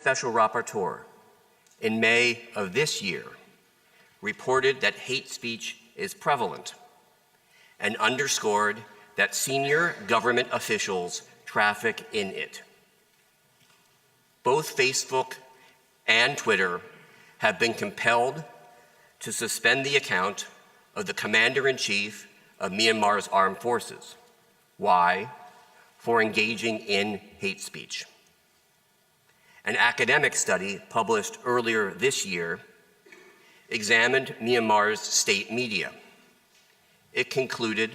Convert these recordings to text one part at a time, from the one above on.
Special Rapporteur in May of this year reported that hate speech is prevalent and underscored that senior government officials traffic in it. Both Facebook and Twitter have been compelled to suspend the account of the Commander-in-Chief of Myanmar's armed forces. Why? For engaging in hate speech. An academic study published earlier this year examined Myanmar's state media. It concluded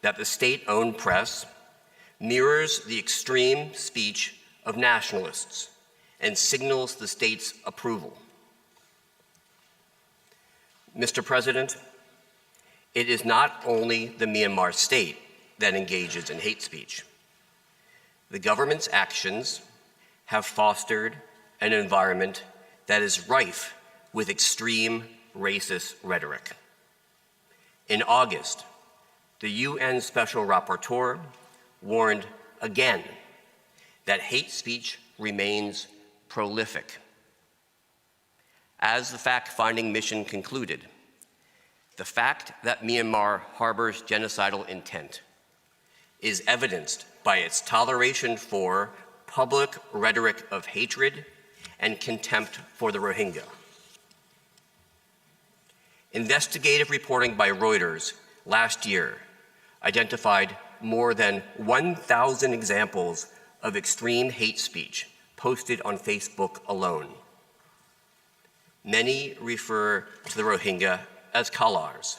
that the state-owned press mirrors the extreme speech of nationalists and signals the state's approval. Mr. President, it is not only the Myanmar state that engages in hate speech. The government's actions have fostered an environment that is rife with extreme racist rhetoric. In August, the UN Special Rapporteur warned again that hate speech remains prolific. As the fact-finding mission concluded, the fact that Myanmar harbors genocidal intent is evidenced by its toleration for public rhetoric of hatred and contempt for the Rohingya. Investigative reporting by Reuters last year identified more than 1,000 examples of extreme hate speech posted on Facebook alone. Many refer to the Rohingya as kalars.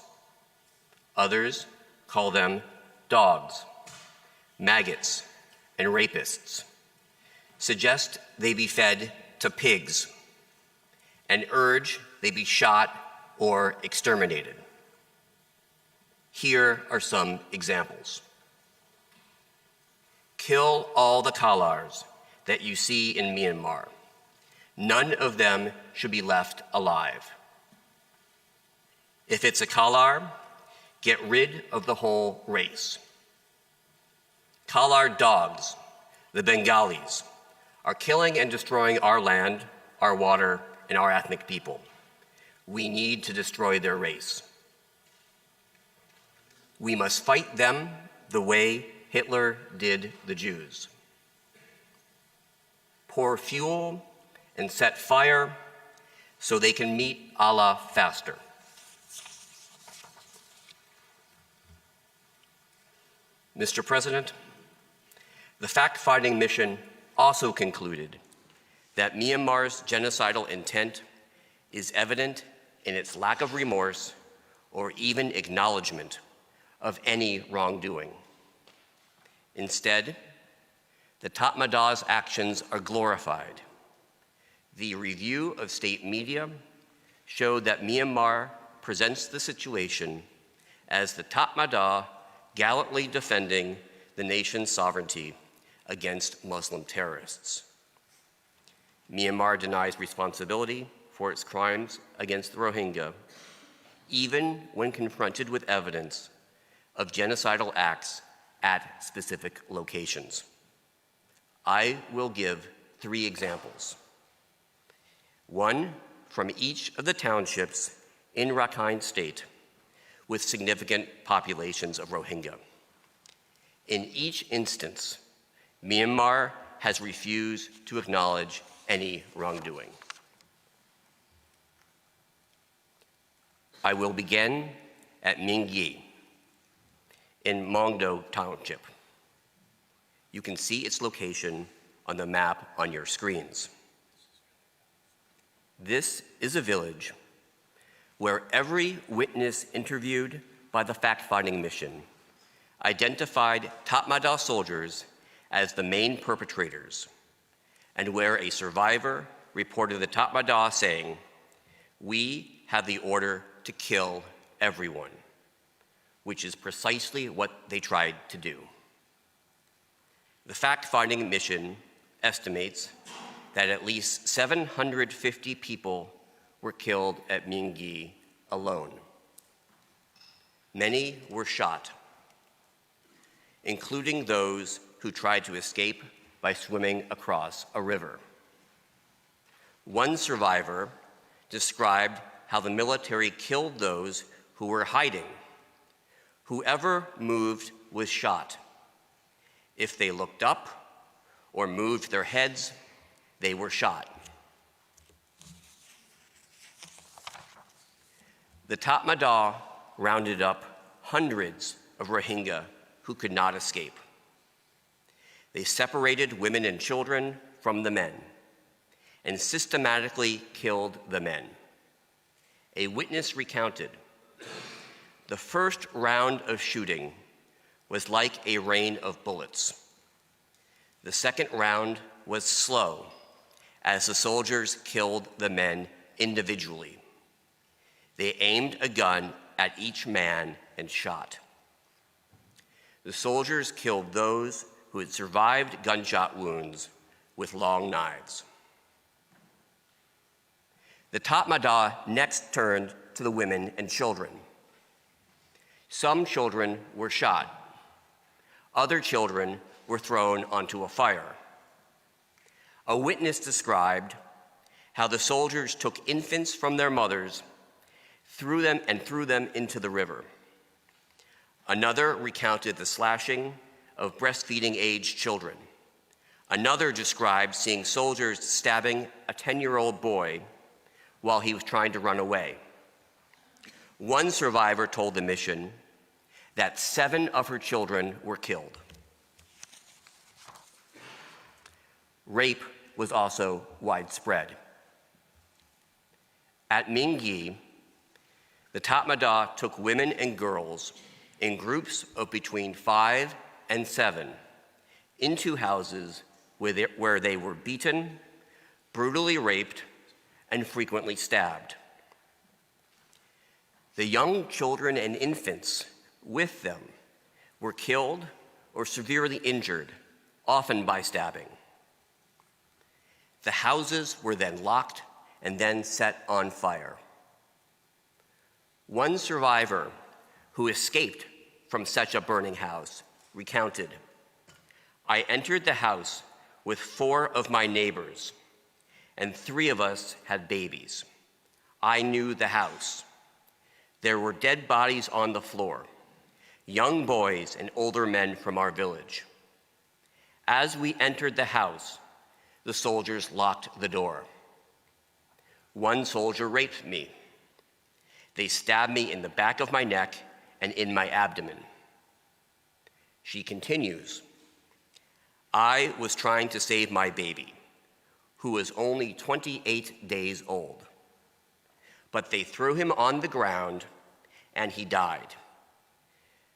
Others call them dogs, maggots, and rapists, suggest they be fed to pigs, and urge they be shot or exterminated. Here are some examples. Kill all the kalars that you see in Myanmar. None of them should be left alive. If it's a kalar, get rid of the whole race. Kalar dogs, the Bengalis, are killing and destroying our land, our water, and our ethnic people. We need to destroy their race. We must fight them the way Hitler did the Jews. Pour fuel and set fire so they can meet Allah faster. Mr. President, the fact-finding mission also concluded that Myanmar's genocidal intent is evident in its lack of remorse or even acknowledgement of any wrongdoing. Instead, the Tatmada's actions are glorified. The review of state media showed that Myanmar presents the situation as the Tatmada gallantly defending the nation's sovereignty against Muslim terrorists. Myanmar denies responsibility for its crimes against the Rohingya, even when confronted with evidence of genocidal acts at specific locations. I will give 3 examples. One from each of the townships in Rakhine State with significant populations of Rohingya. In each instance, Myanmar has refused to acknowledge any wrongdoing. I will begin at Mingyi in Mongdo Township. You can see its location on the map on your screens. This is a village where every witness interviewed by the fact-finding mission identified Tatmadaw soldiers as the main perpetrators, and where a survivor reported the Tatmadaw saying, "We have the order to kill everyone," which is precisely what they tried to do. The fact-finding mission estimates that at least 750 people were killed at Mingyi alone. Many were shot, including those who tried to escape by swimming across a river. One survivor described how the military killed those who were hiding. Whoever moved was shot. If they looked up or moved their heads, they were shot. The Tatmadaw rounded up hundreds of Rohingya who could not escape. They separated women and children from the men and systematically killed the men. A witness recounted, "The first round of shooting was like a rain of bullets. The second round was slow as the soldiers killed the men individually. They aimed a gun at each man and shot. The soldiers killed those who had survived gunshot wounds with long knives." The Tatmadaw next turned to the women and children. Some children were shot. Other children were thrown onto a fire. A witness described how the soldiers took infants from their mothers, threw them into the river. Another recounted the slashing of breastfeeding-aged children. Another described seeing soldiers stabbing a 10-year-old boy while he was trying to run away. One survivor told the mission that 7 of her children were killed. Rape was also widespread. At Mingi, the Tatmadaw took women and girls in groups of between 5 and 7 into houses where they were beaten, brutally raped, and frequently stabbed. The young children and infants with them were killed or severely injured, often by stabbing. The houses were then locked and then set on fire. One survivor who escaped from such a burning house recounted, "I entered the house with 4 of my neighbors, and 3 of us had babies. I knew the house. There were dead bodies on the floor, young boys and older men from our village. As we entered the house, the soldiers locked the door. One soldier raped me. They stabbed me in the back of my neck and in my abdomen." She continues, "I was trying to save my baby, who was only 28 days old. But they threw him on the ground and he died.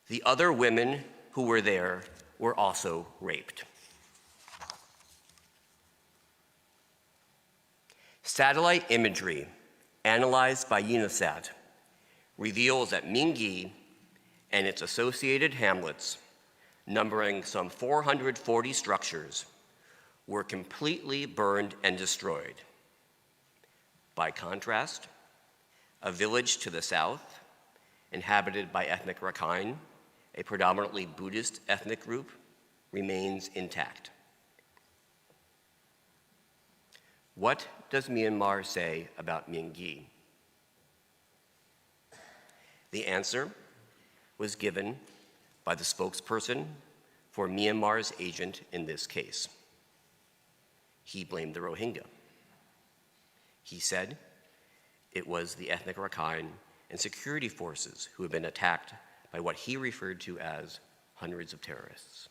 The other women who were there were also raped." Satellite imagery analyzed by UNISAT reveals that Mingi and its associated hamlets, numbering some 440 structures, were completely burned and destroyed. By contrast, a village to the south, inhabited by ethnic Rakhine, a predominantly Buddhist ethnic group, remains intact. What does Myanmar say about Mingi? The answer was given by the spokesperson for Myanmar's agent in this case. He blamed the Rohingya. He said it was the ethnic Rakhine and security forces who had been attacked by what he referred to as hundreds of terrorists.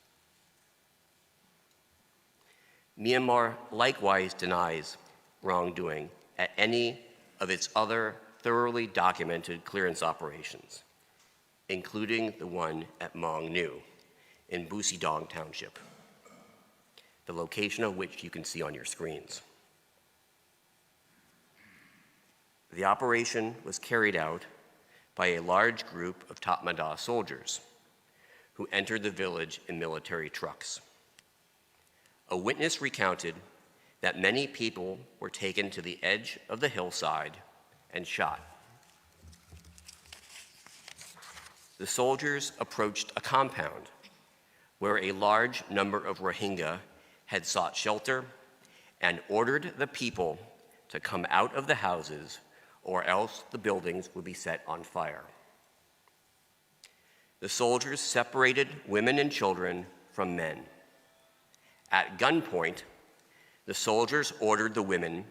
Myanmar likewise denies wrongdoing at any of its other thoroughly documented clearance operations, including the one at Maung Nu in Busidong Township, the location of which you can see on your screens. The operation was carried out by a large group of Tatmadaw soldiers who entered the village in military trucks. A witness recounted that many people were taken to the edge of the hillside and shot. The soldiers approached a compound where a large number of Rohingya had sought shelter and ordered the people to come out of the houses, or else the buildings would be set on fire. The soldiers separated women and children from men. At gunpoint, the soldiers ordered the women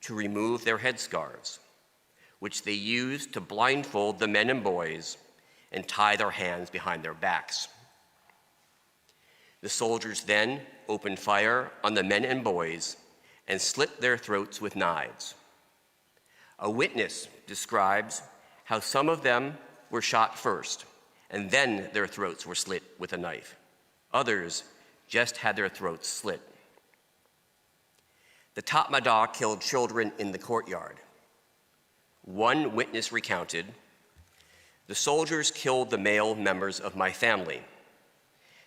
to remove their headscarves, which they used to blindfold the men and boys and tie their hands behind their backs. The soldiers then opened fire on the men and boys and slit their throats with knives. A witness describes how some of them were shot first, and then their throats were slit with a knife. Others just had their throats slit. The Tatmadaw killed children in the courtyard. One witness recounted, "The soldiers killed the male members of my family.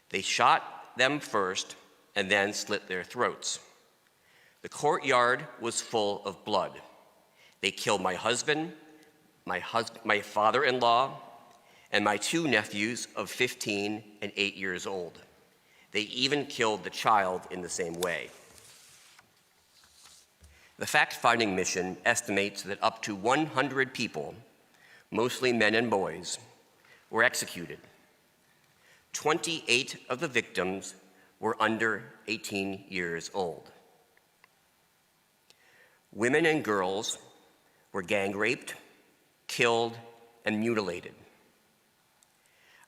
They shot them first and then slit their throats. The courtyard was full of blood. They killed my husband, my father-in-law, and my two nephews of 15 and 8 years old. They even killed the child in the same way." The fact-finding mission estimates that up to 100 people, mostly men and boys, were executed. 28 of the victims were under 18 years old. Women and girls were gang raped, killed, and mutilated.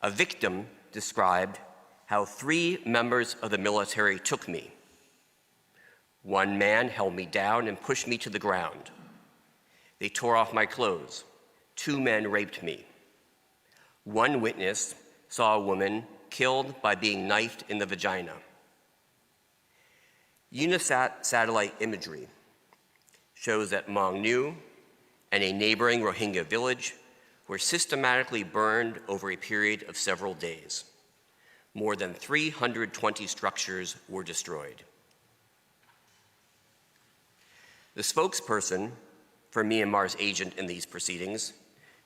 A victim described how 3 members of the military took me. One man held me down and pushed me to the ground. They tore off my clothes. 2 men raped me. One witness saw a woman killed by being knifed in the vagina. Unisat satellite imagery shows that Maung Nu and a neighboring Rohingya village were systematically burned over a period of several days. More than 320 structures were destroyed. The spokesperson for Myanmar's agent in these proceedings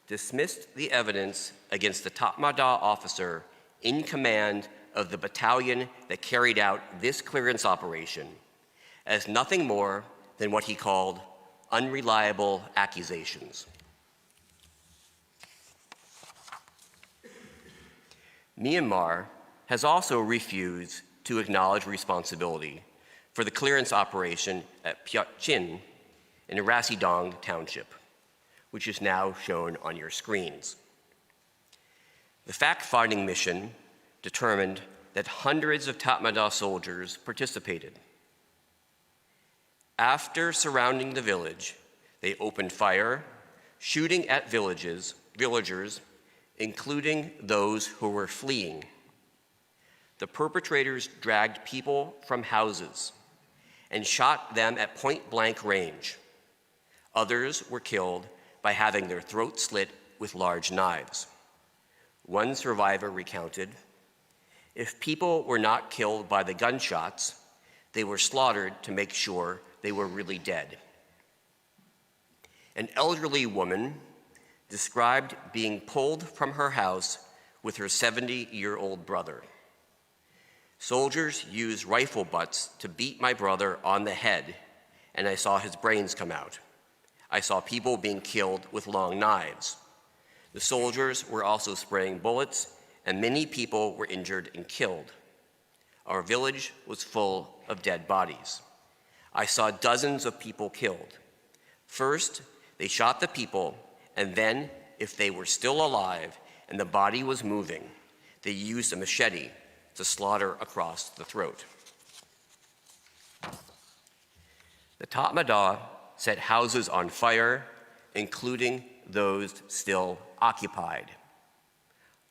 dismissed the evidence against the Tatmadaw officer in command of the battalion that carried out this clearance operation as nothing more than what he called unreliable accusations. Myanmar has also refused to acknowledge responsibility for the clearance operation at Pyat Chin in Rasidong Township, which is now shown on your screens. The fact-finding mission determined that hundreds of Tatmadaw soldiers participated. After surrounding the village, they opened fire, shooting at villagers, including those who were fleeing. The perpetrators dragged people from houses and shot them at point-blank range. Others were killed by having their throats slit with large knives. One survivor recounted, "If people were not killed by the gunshots, they were slaughtered to make sure they were really dead." An elderly woman described being pulled from her house with her 70-year-old brother. "Soldiers used rifle butts to beat my brother on the head, and I saw his brains come out. I saw people being killed with long knives. The soldiers were also spraying bullets, and many people were injured and killed. Our village was full of dead bodies. I saw dozens of people killed. First, they shot the people, and then, if they were still alive and the body was moving, they used a machete to slaughter across the throat." The Tatmadaw set houses on fire, including those still occupied.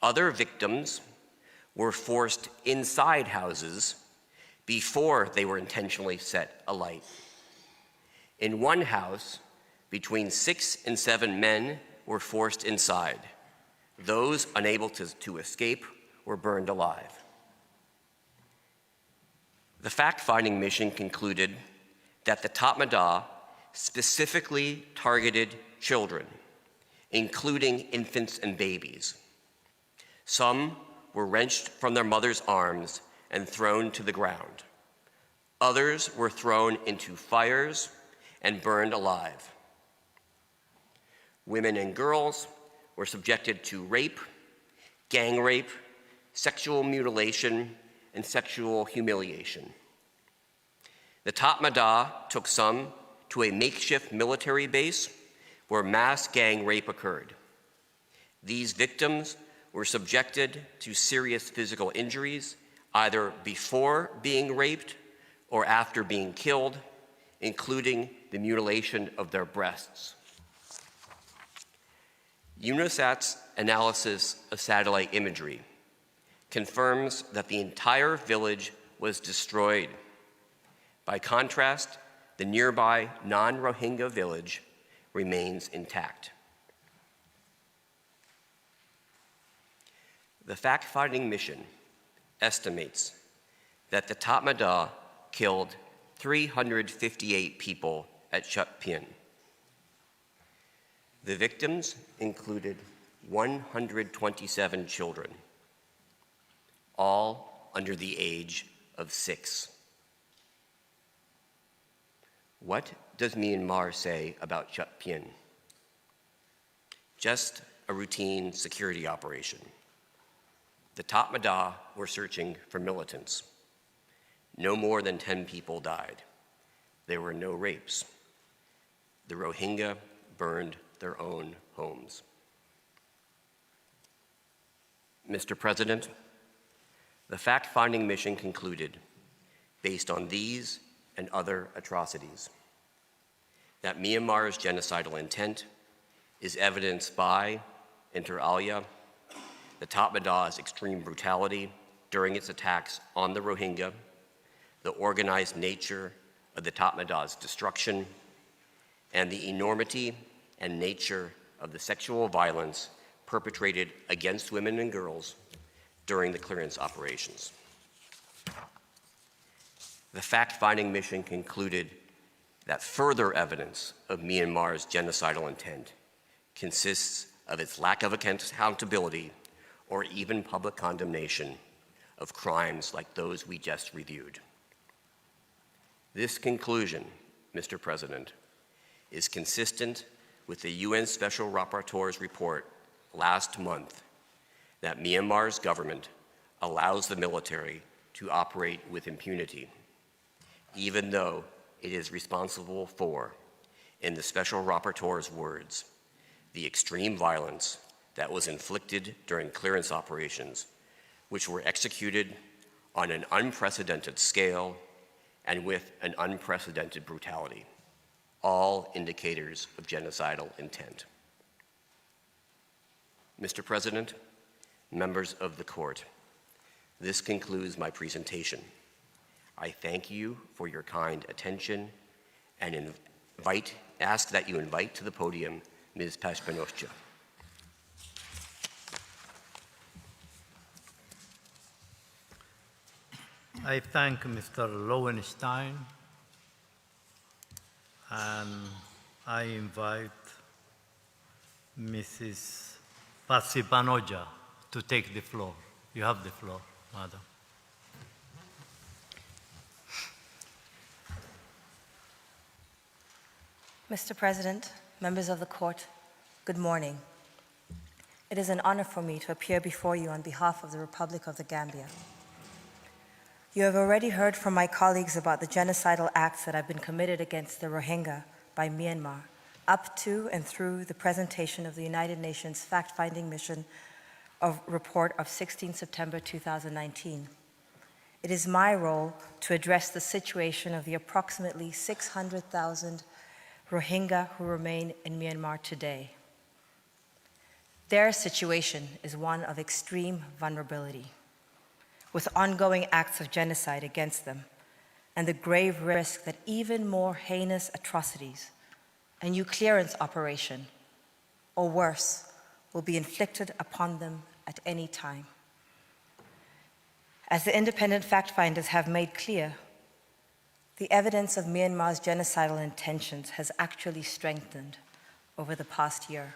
Other victims were forced inside houses before they were intentionally set alight. In one house, between 6 and 7 men were forced inside. Those unable to escape were burned alive. The fact-finding mission concluded that the Tatmadaw specifically targeted children, including infants and babies. Some were wrenched from their mother's arms and thrown to the ground. Others were thrown into fires and burned alive. Women and girls were subjected to rape, gang rape, sexual mutilation, and sexual humiliation. The Tatmadaw took some to a makeshift military base where mass gang rape occurred. These victims were subjected to serious physical injuries, either before being raped or after being killed, including the mutilation of their breasts. UNOSAT's analysis of satellite imagery confirms that the entire village was destroyed. By contrast, the nearby non-Rohingya village remains intact. The fact-finding mission estimates that the Tatmadaw killed 358 people at C.R.E.B. The victims included 127 children, all under the age of 6. What does Myanmar say about C.R.E.B? Just a routine security operation. The Tatmadaw were searching for militants. No more than 10 people died. There were no rapes. The Rohingya burned their own homes. Mr. President, the fact-finding mission concluded, based on these and other atrocities, that Myanmar's genocidal intent is evidenced by, inter alia, the Tatmadaw's extreme brutality during its attacks on the Rohingya, the organized nature of the Tatmadaw's destruction, and the enormity and nature of the sexual violence perpetrated against women and girls during the clearance operations. The fact-finding mission concluded that further evidence of Myanmar's genocidal intent consists of its lack of accountability or even public condemnation of crimes like those we just reviewed. This conclusion, Mr. President, is consistent with the UN Special Rapporteur's report last month that Myanmar's government allows the military to operate with impunity, even though it is responsible for, in the Special Rapporteur's words, the extreme violence that was inflicted during clearance operations, which were executed on an unprecedented scale and with an unprecedented brutality, all indicators of genocidal intent. Mr. President, members of the court, this concludes my presentation. I thank you for your kind attention and ask that you invite to the podium Ms. Pashpanoscha. I thank Mr. Lowenstein, and I invite Mrs. Pashpanoscha to take the floor. You have the floor, Madam. Mr. President, members of the court, good morning. It is an honor for me to appear before you on behalf of the Republic of the Gambia. You have already heard from my colleagues about the genocidal acts that have been committed against the Rohingya by Myanmar, up to and through the presentation of the United Nations fact-finding mission report of 16 September 2019. It is my role to address the situation of the approximately 600,000 Rohingya who remain in Myanmar today. Their situation is one of extreme vulnerability, with ongoing acts of genocide against them, and the grave risk that even more heinous atrocities, a new clearance operation, or worse, will be inflicted upon them at any time. As the independent fact-finders have made clear, the evidence of Myanmar's genocidal intentions has actually strengthened over the past year.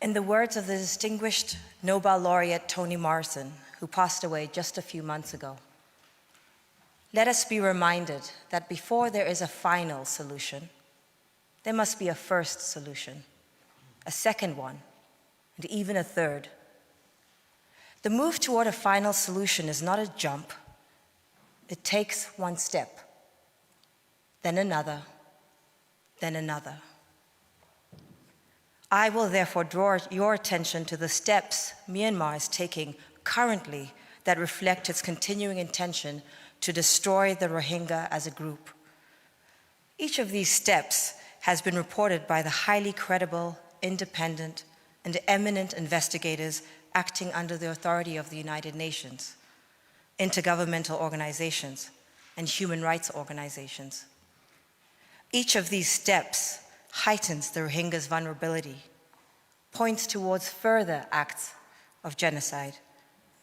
In the words of the distinguished Nobel laureate Toni Morrison, who passed away just a few months ago, let us be reminded that before there is a final solution, there must be a first solution, a second one, and even a third. The move toward a final solution is not a jump. It takes one step, then another, then another. I will therefore draw your attention to the steps Myanmar is taking currently that reflect its continuing intention to destroy the Rohingya as a group. Each of these steps has been reported by the highly credible, independent, and eminent investigators acting under the authority of the United Nations, intergovernmental organizations, and human rights organizations. Each of these steps heightens the Rohingya's vulnerability, points towards further acts of genocide,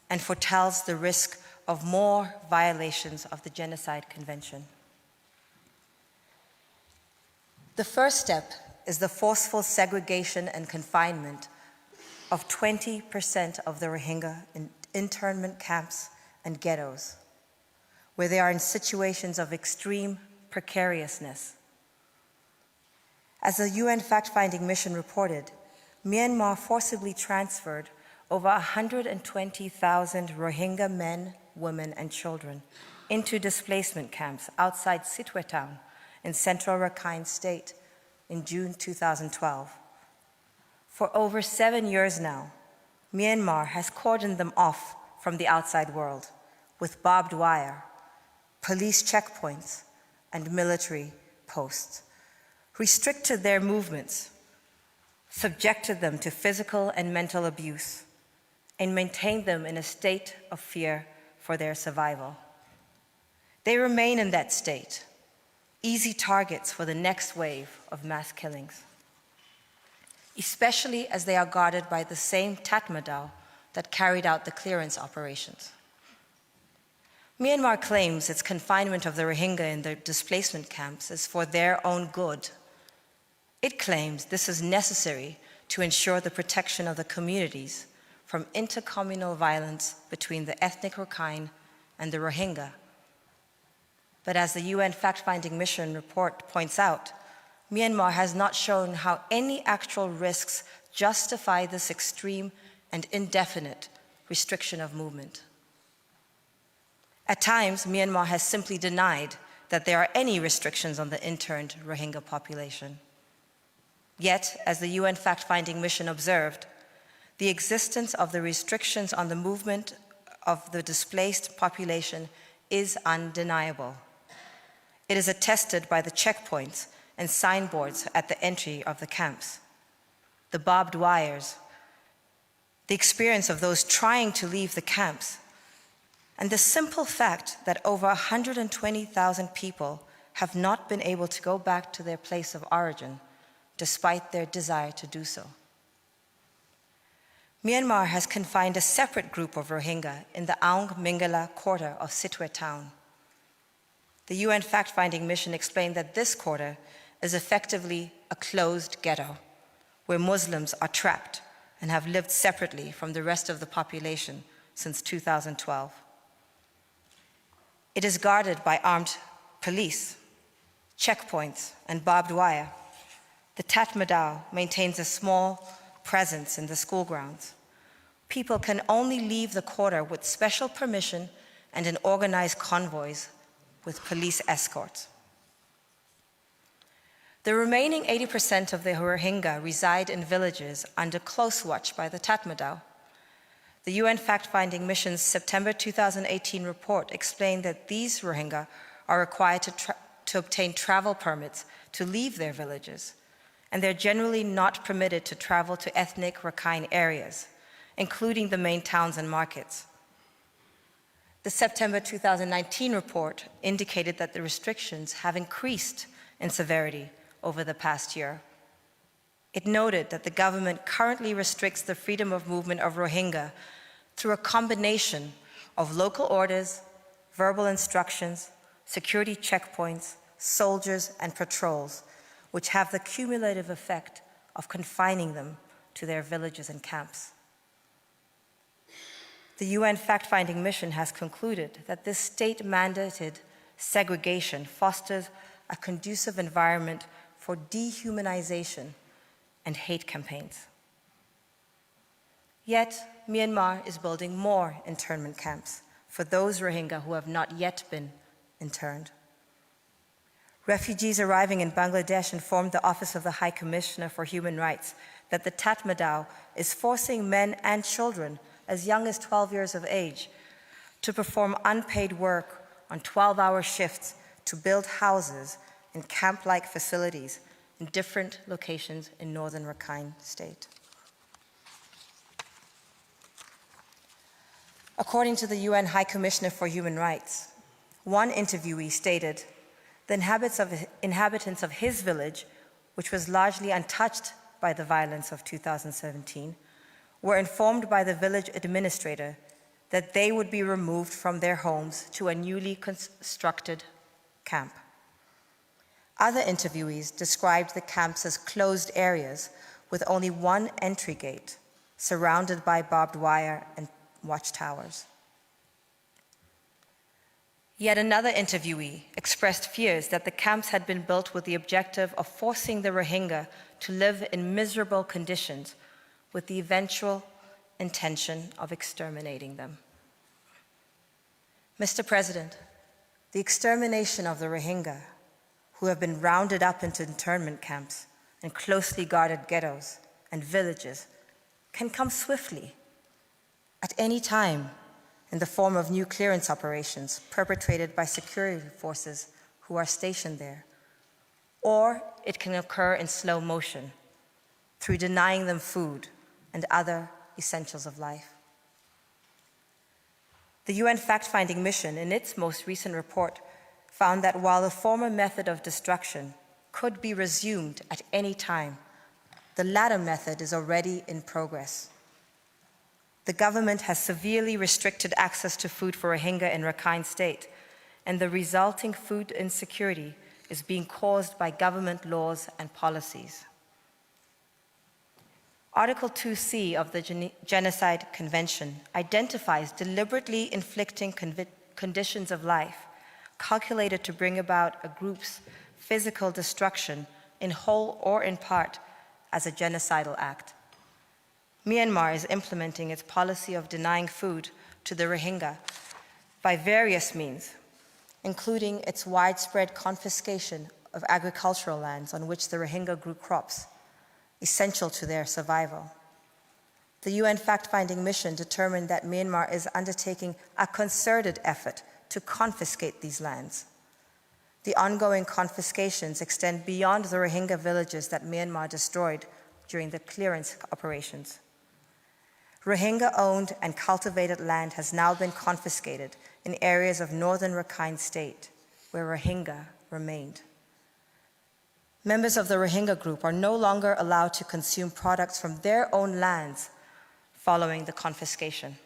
and foretells the risk of more violations of the Genocide Convention. The first step is the forceful segregation and confinement of 20% of the Rohingya in internment camps and ghettos, where they are in situations of extreme precariousness. As the UN fact-finding mission reported, Myanmar forcibly transferred over 120,000 Rohingya men, women, and children into displacement camps outside Sitwe town in central Rakhine State in June 2012. For over 7 years now, Myanmar has cordoned them off from the outside world with barbed wire, police checkpoints, and military posts, restricted their movements, subjected them to physical and mental abuse, and maintained them in a state of fear for their survival. They remain in that state, easy targets for the next wave of mass killings, especially as they are guarded by the same Tatmadaw that carried out the clearance operations. Myanmar claims its confinement of the Rohingya in their displacement camps is for their own good. It claims this is necessary to ensure the protection of the communities from intercommunal violence between the ethnic Rakhine and the Rohingya. But as the UN fact-finding mission report points out, Myanmar has not shown how any actual risks justify this extreme and indefinite restriction of movement. At times, Myanmar has simply denied that there are any restrictions on the interned Rohingya population. Yet, as the UN fact-finding mission observed, the existence of the restrictions on the movement of the displaced population is undeniable. It is attested by the checkpoints and signboards at the entry of the camps, the barbed wires, the experience of those trying to leave the camps, and the simple fact that over 120,000 people have not been able to go back to their place of origin despite their desire to do so. Myanmar has confined a separate group of Rohingya in the Aung Mingala quarter of Sitwe town. The UN fact-finding mission explained that this quarter is effectively a closed ghetto where Muslims are trapped and have lived separately from the rest of the population since 2012. It is guarded by armed police, checkpoints, and barbed wire. The Tatmadaw maintains a small presence in the school grounds. People can only leave the quarter with special permission and in organized convoys with police escorts. The remaining 80% of the Rohingya reside in villages under close watch by the Tatmadaw. The UN fact-finding mission's September 2018 report explained that these Rohingya are required to obtain travel permits to leave their villages, and they're generally not permitted to travel to ethnic Rakhine areas, including the main towns and markets. The September 2019 report indicated that the restrictions have increased in severity over the past year. It noted that the government currently restricts the freedom of movement of Rohingya through a combination of local orders, verbal instructions, security checkpoints, soldiers, and patrols, which have the cumulative effect of confining them to their villages and camps. The UN fact-finding mission has concluded that this state-mandated segregation fosters a conducive environment for dehumanization and hate campaigns. Yet, Myanmar is building more internment camps for those Rohingya who have not yet been interned. Refugees arriving in Bangladesh informed the Office of the High Commissioner for Human Rights that the Tatmadaw is forcing men and children as young as 12 years of age to perform unpaid work on 12-hour shifts to build houses and camp-like facilities in different locations in northern Rakhine State. According to the UN High Commissioner for Human Rights, one interviewee stated, the inhabitants of his village, which was largely untouched by the violence of 2017, were informed by the village administrator that they would be removed from their homes to a newly constructed camp. Other interviewees described the camps as closed areas with only one entry gate, surrounded by barbed wire and watchtowers. Yet another interviewee expressed fears that the camps had been built with the objective of forcing the Rohingya to live in miserable conditions with the eventual intention of exterminating them. Mr. President, the extermination of the Rohingya, who have been rounded up into internment camps and closely guarded ghettos and villages, can come swiftly, at any time, in the form of new clearance operations perpetrated by security forces who are stationed there. Or it can occur in slow motion, through denying them food and other essentials of life. The UN fact-finding mission, in its most recent report, found that while the former method of destruction could be resumed at any time, the latter method is already in progress. The government has severely restricted access to food for Rohingya in Rakhine State, and the resulting food insecurity is being caused by government laws and policies. Article 2C of the Genocide Convention identifies deliberately inflicting conditions of life calculated to bring about a group's physical destruction in whole or in part as a genocidal act. Myanmar is implementing its policy of denying food to the Rohingya by various means, including its widespread confiscation of agricultural lands on which the Rohingya grew crops, essential to their survival. The UN fact-finding mission determined that Myanmar is undertaking a concerted effort to confiscate these lands. The ongoing confiscations extend beyond the Rohingya villages that Myanmar destroyed during the clearance operations. Rohingya-owned and cultivated land has now been confiscated in areas of northern Rakhine State, where Rohingya remained. Members of the Rohingya group are no longer allowed to consume products from their own lands following the confiscation.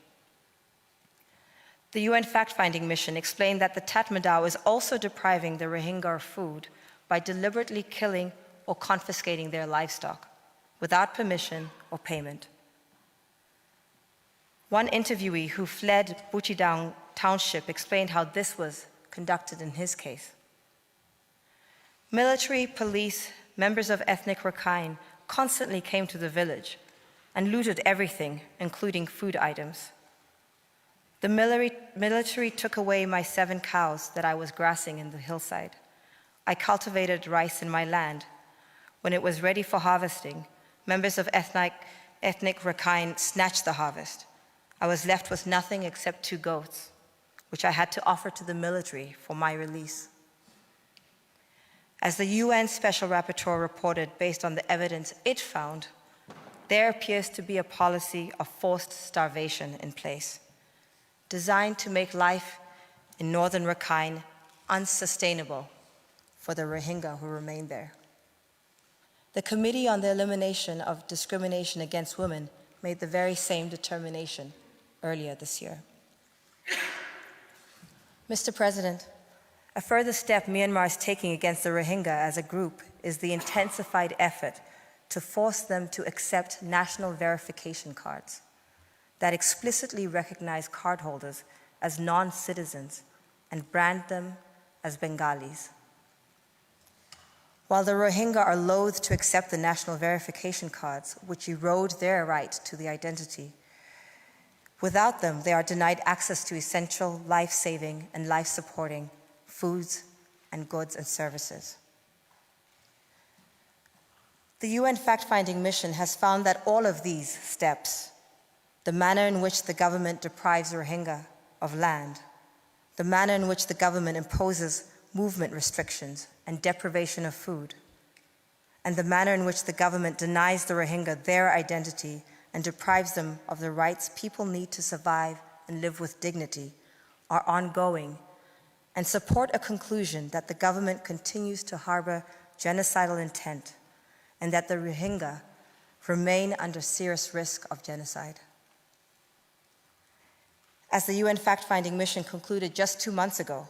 The UN fact-finding mission explained that the Tatmadaw is also depriving the Rohingya of food by deliberately killing or confiscating their livestock without permission or payment. One interviewee who fled Butchidang Township explained how this was conducted in his case. Military, police, members of ethnic Rakhine constantly came to the village and looted everything, including food items. The military took away my 7 cows that I was grassing in the hillside. I cultivated rice in my land. When it was ready for harvesting, members of ethnic Rakhine snatched the harvest. I was left with nothing except 2 goats, which I had to offer to the military for my release. As the UN Special Rapporteur reported, based on the evidence it found, there appears to be a policy of forced starvation in place, designed to make life in northern Rakhine unsustainable for the Rohingya who remain there. The Committee on the Elimination of Discrimination Against Women made the very same determination earlier this year. Mr. President, a further step Myanmar is taking against the Rohingya as a group is the intensified effort to force them to accept national verification cards that explicitly recognize cardholders as non-citizens and brand them as Bengalis. While the Rohingya are loath to accept the national verification cards, which erode their right to the identity, without them, they are denied access to essential life-saving and life-supporting foods and goods and services. The UN fact-finding mission has found that all of these steps, the manner in which the government deprives Rohingya of land, the manner in which the government imposes movement restrictions and deprivation of food, and the manner in which the government denies the Rohingya their identity and deprives them of the rights people need to survive and live with dignity, are ongoing and support a conclusion that the government continues to harbor genocidal intent and that the Rohingya remain under serious risk of genocide. As the UN fact-finding mission concluded just 2 months ago,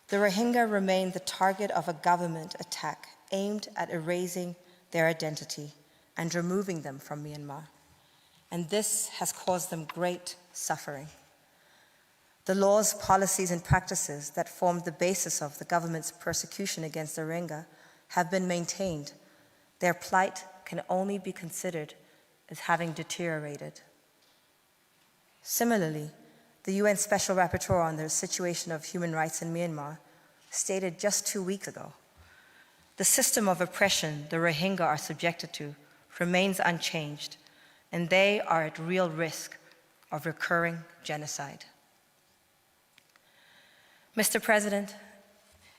the Rohingya remain the target of a government attack aimed at erasing their identity and removing them from Myanmar. And this has caused them great suffering. The laws, policies, and practices that formed the basis of the government's persecution against the Rohingya have been maintained. Their plight can only be considered as having deteriorated. Similarly, the UN Special Rapporteur on the situation of human rights in Myanmar stated just 2 weeks ago, the system of oppression the Rohingya are subjected to remains unchanged, and they are at real risk of recurring genocide. Mr. President,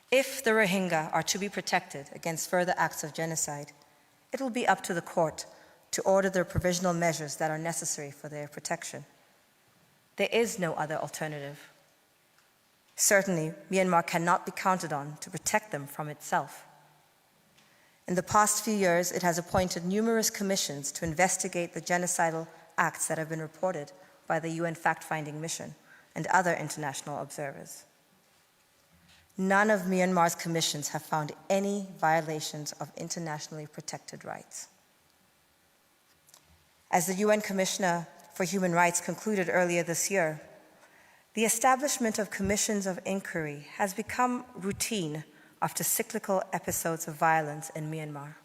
if the Rohingya are to be protected against further acts of genocide, it will be up to the court to order the provisional measures that are necessary for their protection. There is no other alternative. Certainly, Myanmar cannot be counted on to protect them from itself. In the past few years, it has appointed numerous commissions to investigate the genocidal acts that have been reported by the UN fact-finding mission and other international observers. None of Myanmar's commissions have found any violations of internationally protected rights. As the UN Commissioner for Human Rights concluded earlier this year, the establishment of commissions of inquiry has become routine after cyclical episodes of violence in Myanmar,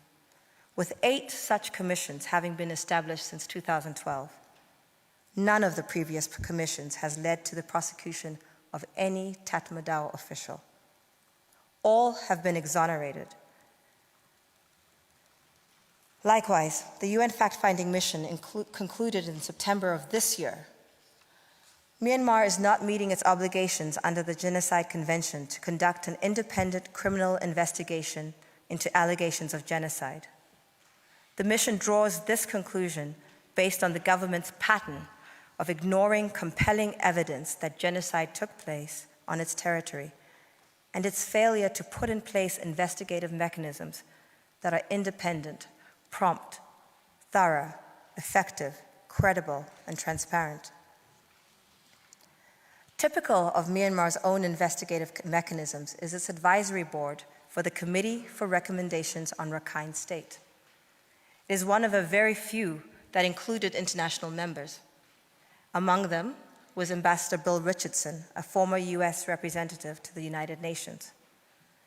with 8 such commissions having been established since 2012. None of the previous commissions has led to the prosecution of any Tatmadaw official. All have been exonerated. Likewise, the UN fact-finding mission concluded in September of this year, Myanmar is not meeting its obligations under the Genocide Convention to conduct an independent criminal investigation into allegations of genocide. The mission draws this conclusion based on the government's pattern of ignoring compelling evidence that genocide took place on its territory and its failure to put in place investigative mechanisms that are independent, prompt, thorough, effective, credible, and transparent. Typical of Myanmar's own investigative mechanisms is its advisory board for the Committee for Recommendations on Rakhine State. It is one of a very few that included international members. Among them was Ambassador Bill Richardson, a former US representative to the United Nations.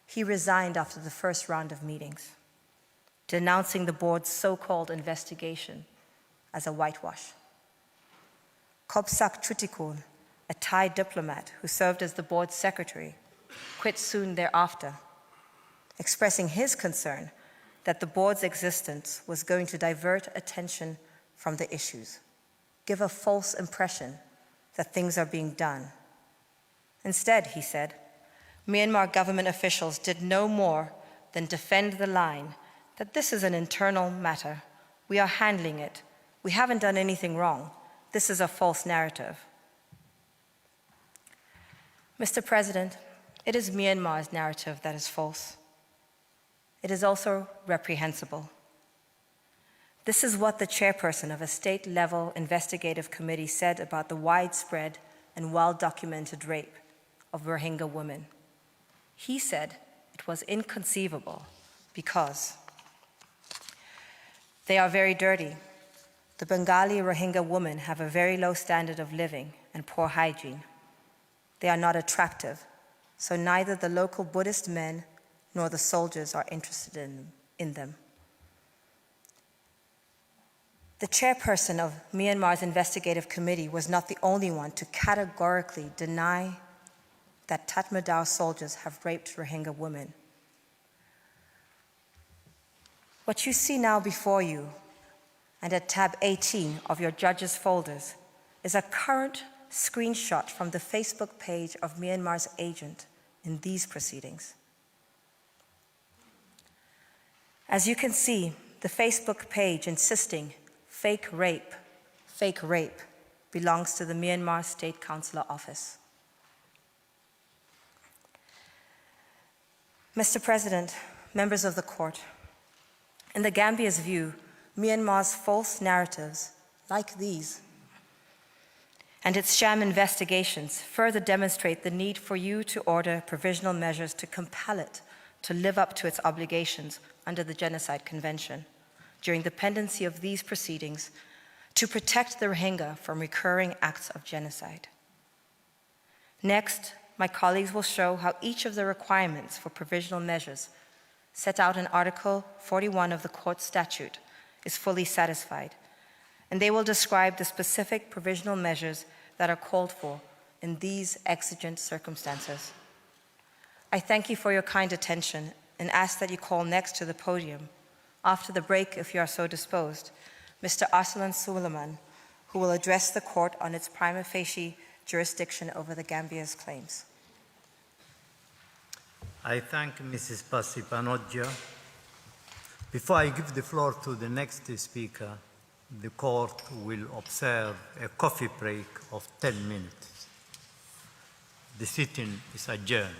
He resigned after the first round of meetings, denouncing the board's so-called investigation as a whitewash. Kobsak Chutikul, a Thai diplomat who served as the board's secretary, quit soon thereafter, expressing his concern that the board's existence was going to divert attention from the issues, give a false impression that things are being done. Instead, he said, Myanmar government officials did no more than defend the line that this is an internal matter. We are handling it. We haven't done anything wrong. This is a false narrative. Mr. President, it is Myanmar's narrative that is false. It is also reprehensible. This is what the chairperson of a state-level investigative committee said about the widespread and well-documented rape of Rohingya women. He said it was inconceivable because they are very dirty. The Bengali Rohingya women have a very low standard of living and poor hygiene. They are not attractive, so neither the local Buddhist men nor the soldiers are interested in them. The chairperson of Myanmar's investigative committee was not the only one to categorically deny that Tatmadaw soldiers have raped Rohingya women. What you see now before you, and at tab 18 of your judges' folders, is a current screenshot from the Facebook page of Myanmar's agent in these proceedings. As you can see, the Facebook page insisting fake rape belongs to the Myanmar State Consular Office. Mr. President, members of the court, in the Gambia's view, Myanmar's false narratives, like these, and its sham investigations further demonstrate the need for you to order provisional measures to compel it to live up to its obligations under the Genocide Convention during the pendency of these proceedings to protect the Rohingya from recurring acts of genocide. Next, my colleagues will show how each of the requirements for provisional measures set out in Article 41 of the court statute is fully satisfied, and they will describe the specific provisional measures that are called for in these exigent circumstances. I thank you for your kind attention and ask that you call next to the podium, after the break if you are so disposed, Mr. Arsalan Suleiman, who will address the court on its prima facie jurisdiction over the Gambia's claims. I thank Mrs. Pasipanoja. Before I give the floor to the next speaker, the court will observe a coffee break of 10 minutes. The sitting is adjourned.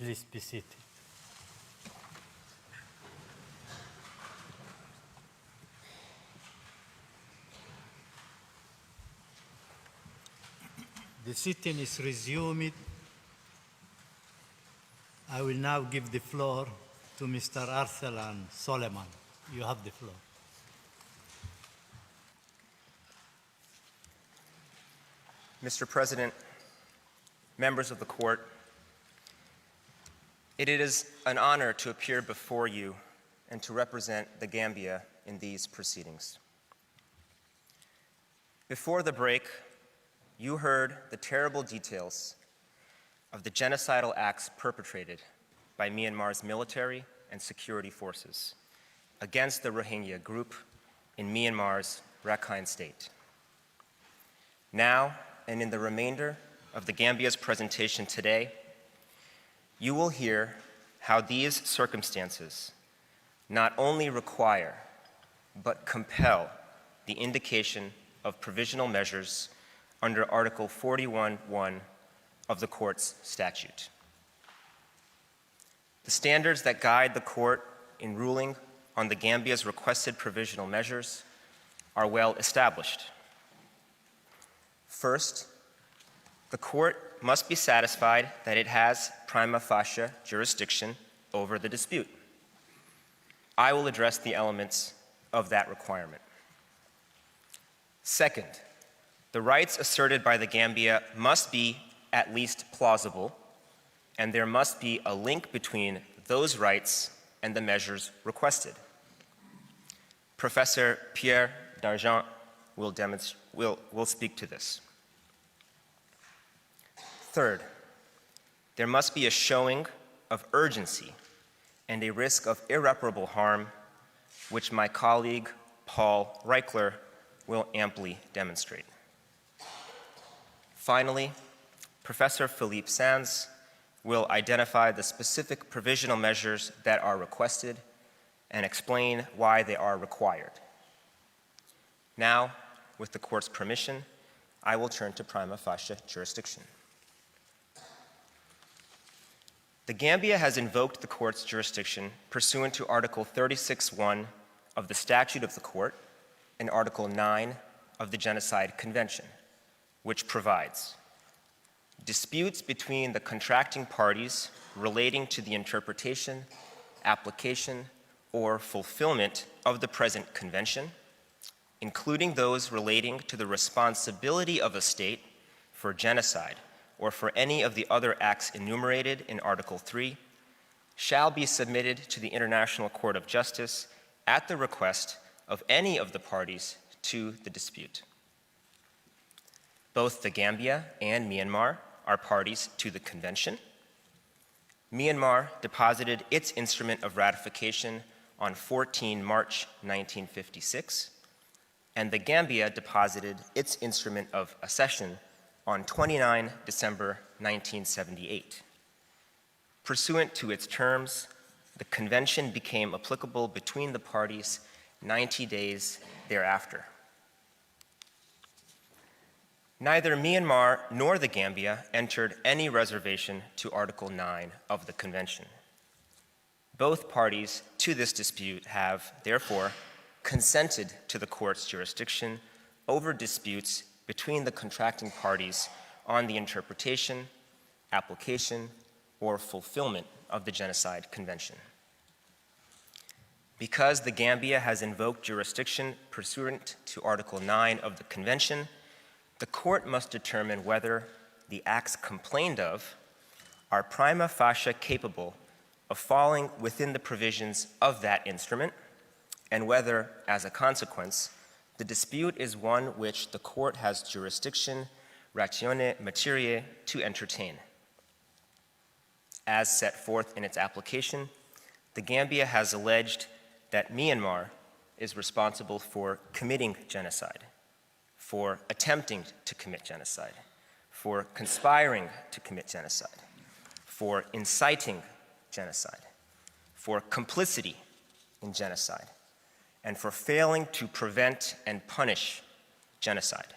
Please be seated. The sitting is resumed. I will now give the floor to Mr. Arsalan Soleiman. You have the floor. Mr. President, members of the court, it is an honor to appear before you and to represent the Gambia in these proceedings. Before the break, you heard the terrible details of the genocidal acts perpetrated by Myanmar's military and security forces against the Rohingya group in Myanmar's Rakhine State. Now, and in the remainder of the Gambia's presentation today, you will hear how these circumstances not only require, but compel the indication of provisional measures under Article 41(1) of the court's statute. The standards that guide the court in ruling on the Gambia's requested provisional measures are well established. First, the court must be satisfied that it has prima facie jurisdiction over the dispute. I will address the elements of that requirement. Second, the rights asserted by the Gambia must be at least plausible, and there must be a link between those rights and the measures requested. Professor Pierre Dargent will speak to this. Third, there must be a showing of urgency and a risk of irreparable harm, which my colleague Paul Reichler will amply demonstrate. Finally, Professor Philippe Sands will identify the specific provisional measures that are requested and explain why they are required. Now, with the court's permission, I will turn to prima facie jurisdiction. The Gambia has invoked the court's jurisdiction pursuant to Article 36(1) of the Statute of the Court and Article 9 of the Genocide Convention, which provides disputes between the contracting parties relating to the interpretation, application, or fulfillment of the present convention, including those relating to the responsibility of a state for genocide or for any of the other acts enumerated in Article 3, shall be submitted to the International Court of Justice at the request of any of the parties to the dispute. Both the Gambia and Myanmar are parties to the convention. Myanmar deposited its instrument of ratification on 14 March 1956, and the Gambia deposited its instrument of accession on 29 December 1978. Pursuant to its terms, the convention became applicable between the parties 90 days thereafter. Neither Myanmar nor the Gambia entered any reservation to Article 9 of the convention. Both parties to this dispute have, therefore, consented to the court's jurisdiction over disputes between the contracting parties on the interpretation, application, or fulfillment of the Genocide Convention. Because the Gambia has invoked jurisdiction pursuant to Article 9 of the Convention, the court must determine whether the acts complained of are prima facie capable of falling within the provisions of that instrument, and whether, as a consequence, the dispute is one which the court has jurisdiction ratione materiae to entertain. As set forth in its application, the Gambia has alleged that Myanmar is responsible for committing genocide, for attempting to commit genocide, for conspiring to commit genocide, for inciting genocide, for complicity in genocide, and for failing to prevent and punish genocide.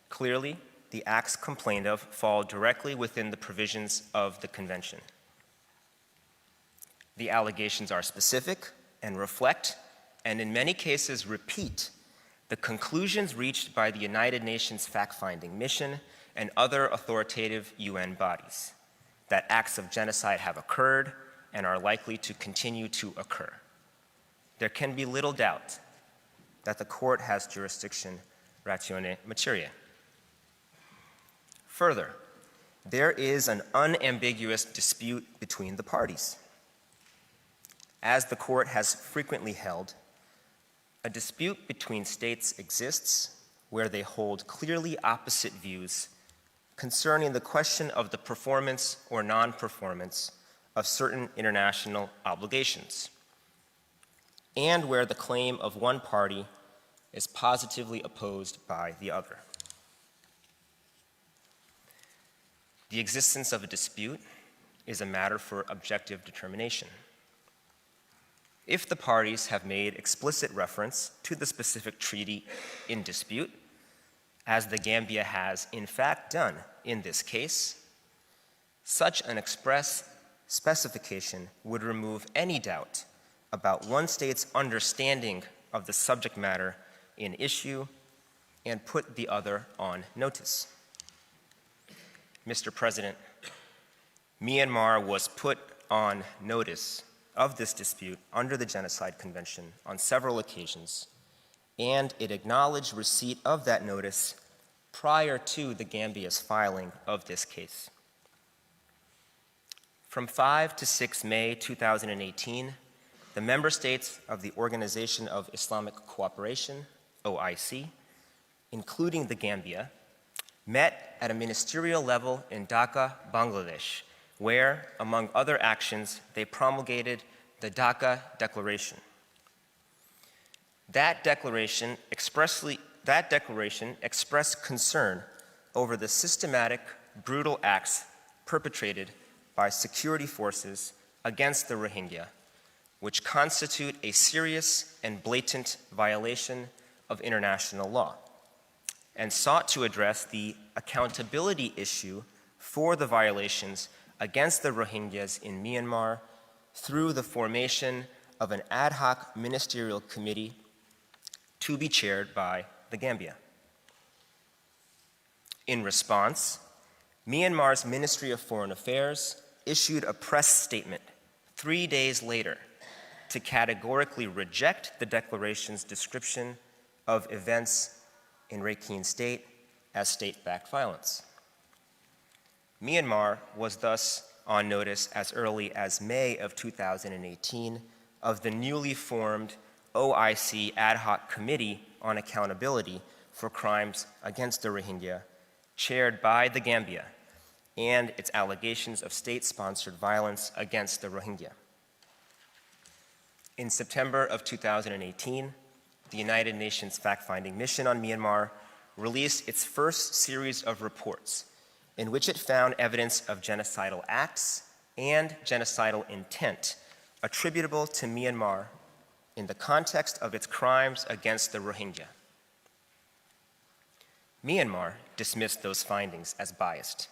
Clearly, the acts complained of fall directly within the provisions of the Convention. The allegations are specific and reflect, and in many cases repeat, the conclusions reached by the United Nations fact-finding mission and other authoritative UN bodies, that acts of genocide have occurred and are likely to continue to occur. There can be little doubt that the court has jurisdiction ratione materiae. Further, there is an unambiguous dispute between the parties. As the court has frequently held, a dispute between states exists where they hold clearly opposite views concerning the question of the performance or non-performance of certain international obligations, and where the claim of one party is positively opposed by the other. The existence of a dispute is a matter for objective determination. If the parties have made explicit reference to the specific treaty in dispute, as the Gambia has in fact done in this case, such an express specification would remove any doubt about one state's understanding of the subject matter in issue and put the other on notice. Mr. President, Myanmar was put on notice of this dispute under the Genocide Convention on several occasions, and it acknowledged receipt of that notice prior to the Gambia's filing of this case. From 5 to 6 May 2018, the member states of the Organization of Islamic Cooperation, OIC, including the Gambia, met at a ministerial level in Dhaka, Bangladesh, where, among other actions, they promulgated the Dhaka Declaration. That declaration expressed concern over the systematic, brutal acts perpetrated by security forces against the Rohingya, which constitute a serious and blatant violation of international law, and sought to address the accountability issue for the violations against the Rohingyas in Myanmar through the formation of an ad hoc ministerial committee to be chaired by the Gambia. In response, Myanmar's Ministry of Foreign Affairs issued a press statement 3 days later to categorically reject the declaration's description of events in Rakhine State as state-backed violence. Myanmar was thus on notice as early as May of 2018 of the newly formed OIC Ad Hoc Committee on Accountability for Crimes Against the Rohingya, chaired by the Gambia, and its allegations of state-sponsored violence against the Rohingya. In September of 2018, the United Nations fact-finding mission on Myanmar released its first series of reports in which it found evidence of genocidal acts and genocidal intent attributable to Myanmar in the context of its crimes against the Rohingya. Myanmar dismissed those findings as biased.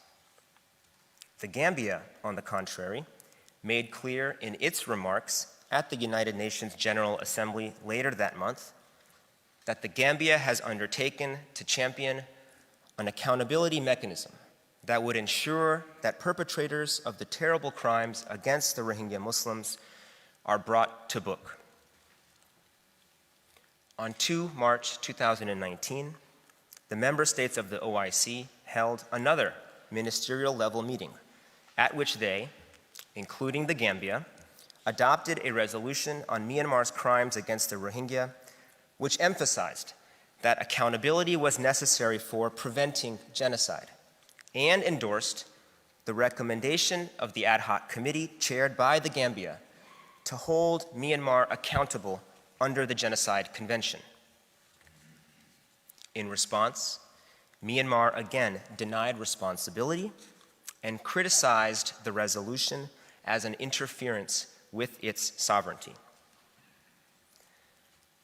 The Gambia, on the contrary, made clear in its remarks at the United Nations General Assembly later that month that the Gambia has undertaken to champion an accountability mechanism that would ensure that perpetrators of the terrible crimes against the Rohingya Muslims are brought to book. On 2 March 2019, the member states of the OIC held another ministerial level meeting at which they, including the Gambia, adopted a resolution on Myanmar's crimes against the Rohingya, which emphasized that accountability was necessary for preventing genocide, and endorsed the recommendation of the ad hoc committee chaired by the Gambia to hold Myanmar accountable under the Genocide Convention. In response, Myanmar again denied responsibility and criticized the resolution as an interference with its sovereignty.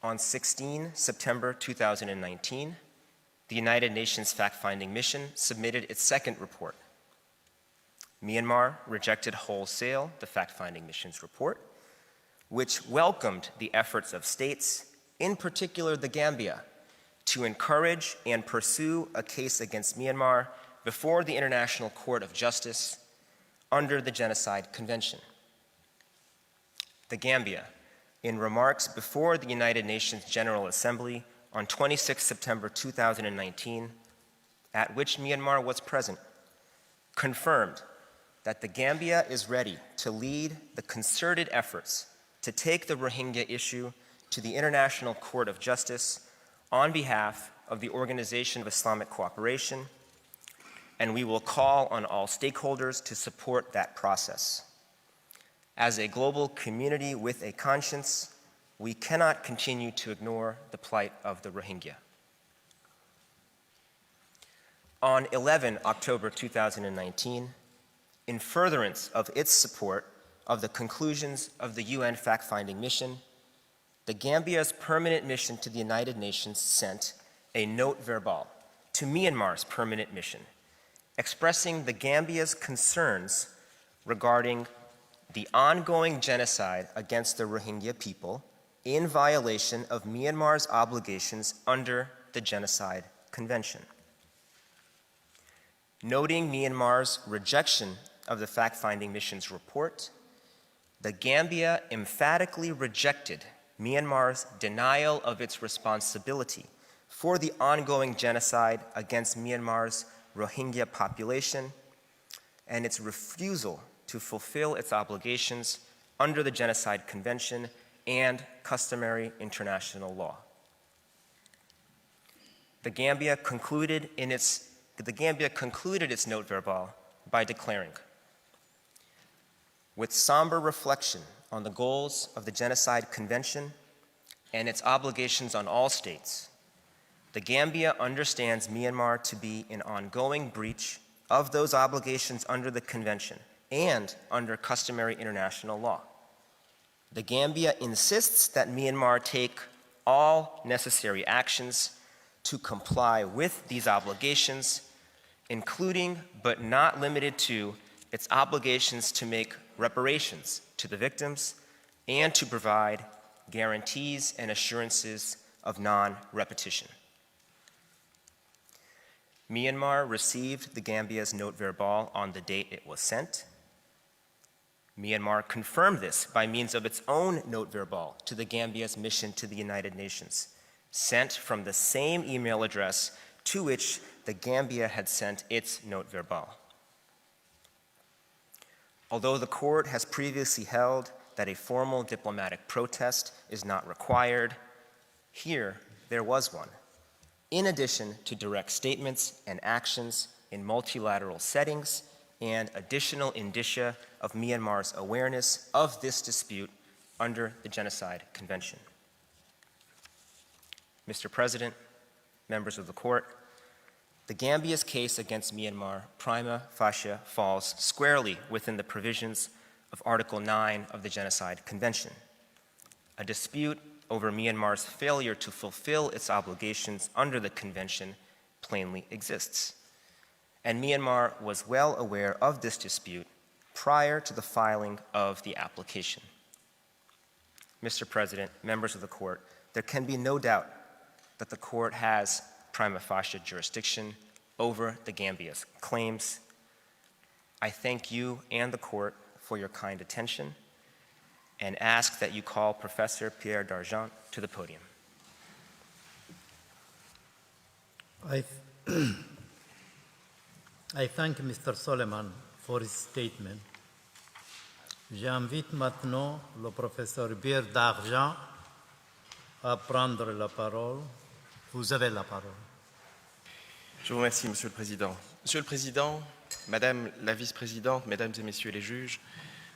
On 16 September 2019, the United Nations fact-finding mission submitted its second report. Myanmar rejected wholesale the fact-finding mission's report, which welcomed the efforts of states, in particular the Gambia, to encourage and pursue a case against Myanmar before the International Court of Justice under the Genocide Convention. The Gambia, in remarks before the United Nations General Assembly on 26 September 2019, at which Myanmar was present, confirmed that the Gambia is ready to lead the concerted efforts to take the Rohingya issue to the International Court of Justice on behalf of the Organization of Islamic Cooperation, and we will call on all stakeholders to support that process. As a global community with a conscience, we cannot continue to ignore the plight of the Rohingya. On 11 October 2019, in furtherance of its support of the conclusions of the UN fact-finding mission, the Gambia's permanent mission to the United Nations sent a note verbal to Myanmar's permanent mission, expressing the Gambia's concerns regarding the ongoing genocide against the Rohingya people in violation of Myanmar's obligations under the Genocide Convention. Noting Myanmar's rejection of the fact-finding mission's report, the Gambia emphatically rejected Myanmar's denial of its responsibility for the ongoing genocide against Myanmar's Rohingya population and its refusal to fulfill its obligations under the Genocide Convention and customary international law. The Gambia concluded its note verbal by declaring, with somber reflection on the goals of the Genocide Convention and its obligations on all states, the Gambia understands Myanmar to be in ongoing breach of those obligations under the Convention and under customary international law. The Gambia insists that Myanmar take all necessary actions to comply with these obligations, including but not limited to its obligations to make reparations to the victims and to provide guarantees and assurances of non-repetition. Myanmar received the Gambia's note verbal on the date it was sent. Myanmar confirmed this by means of its own note verbal to the Gambia's mission to the United Nations, sent from the same email address to which the Gambia had sent its note verbal. Although the court has previously held that a formal diplomatic protest is not required, here there was one, in addition to direct statements and actions in multilateral settings and additional indicia of Myanmar's awareness of this dispute under the Genocide Convention. Mr. President, members of the court, the Gambia's case against Myanmar prima facie falls squarely within the provisions of Article 9 of the Genocide Convention. A dispute over Myanmar's failure to fulfill its obligations under the convention plainly exists, and Myanmar was well aware of this dispute prior to the filing of the application. Mr. President, members of the court, there can be no doubt that the court has prima facie jurisdiction over the Gambia's claims. I thank you and the court for your kind attention and ask that you call Professor Pierre Dargent to the podium. I thank Mr. Soleiman for his statement. J'invite maintenant le professeur Pierre Dargent à prendre la parole. Vous avez la parole. Je vous remercie, Monsieur le Président. Monsieur le Président, Madame la Vice-présidente, Mesdames et Messieurs les juges,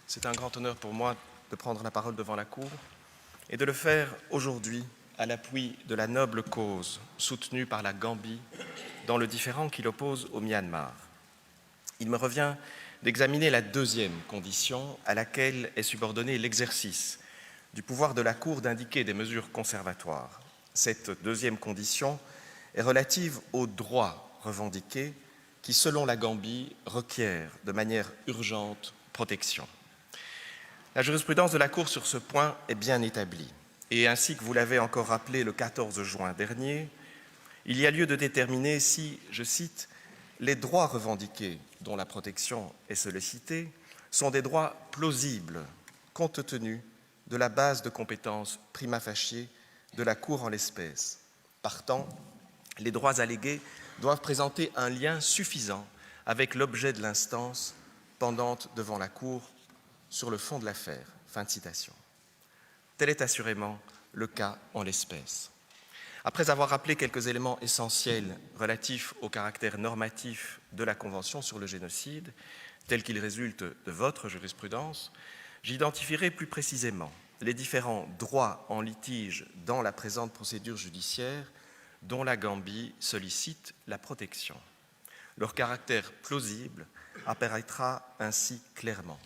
c'est un grand honneur pour moi de prendre la parole devant la Cour et de le faire aujourd'hui à l'appui de la noble cause soutenue par la Gambie dans le différend qui l'oppose au Myanmar. Il me revient d'examiner la deuxième condition à laquelle est subordonné l'exercice du pouvoir de la Cour d'indiquer des mesures conservatoires. Cette deuxième condition est relative aux droits revendiqués qui, selon la Gambie, requièrent de manière urgente protection. La jurisprudence de la Cour sur ce point est bien établie. Et ainsi que vous l'avez encore rappelé le 14 juin dernier, il y a lieu de déterminer si, je cite, « les droits revendiqués dont la protection est sollicitée sont des droits plausibles compte tenu de la base de compétences prima facie de la Cour en l'espèce. Partant, les droits allégués doivent présenter un lien suffisant avec l'objet de l'instance pendante devant la Cour sur le fond de l'affaire. » Fin de citation. Tel est assurément le cas en l'espèce. Après avoir rappelé quelques éléments essentiels relatifs au caractère normatif de la Convention sur le génocide, tel qu'il résulte de votre jurisprudence, j'identifierai plus précisément les différents droits en litige dans la présente procédure judiciaire dont la Gambie sollicite la protection. Leur caractère plausible apparaîtra ainsi clairement.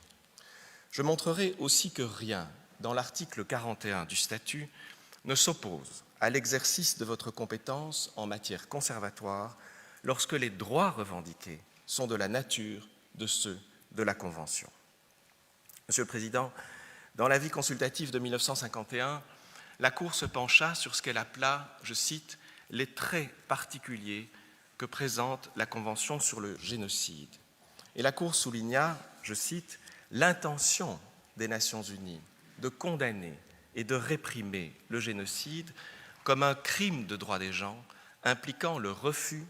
Je montrerai aussi que rien dans l'article 41 du statut ne s'oppose à l'exercice de votre compétence en matière conservatoire lorsque les droits revendiqués sont de la nature de ceux de la Convention. Monsieur le Président, dans l'avis consultatif de 1951, la Cour se pencha sur ce qu'elle appela, je cite, « les traits particuliers que présente la Convention sur le génocide ». Et la Cour souligna, je cite, « l'intention des Nations Unies de condamner et de réprimer le génocide comme un crime de droit des gens impliquant le refus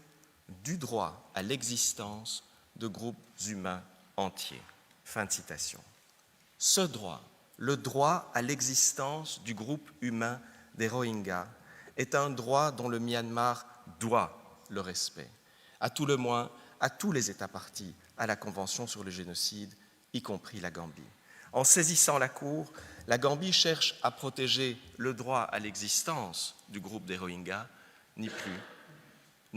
du droit à l'existence de groupes humains entiers. » Fin de citation. Ce droit, le droit à l'existence du groupe humain des Rohingyas, est un droit dont le Myanmar doit le respect, à tout le moins à tous les États parties à la Convention sur le génocide, y compris la Gambie. En saisissant la Cour, la Gambie cherche à protéger le droit à l'existence du groupe des Rohingyas, ni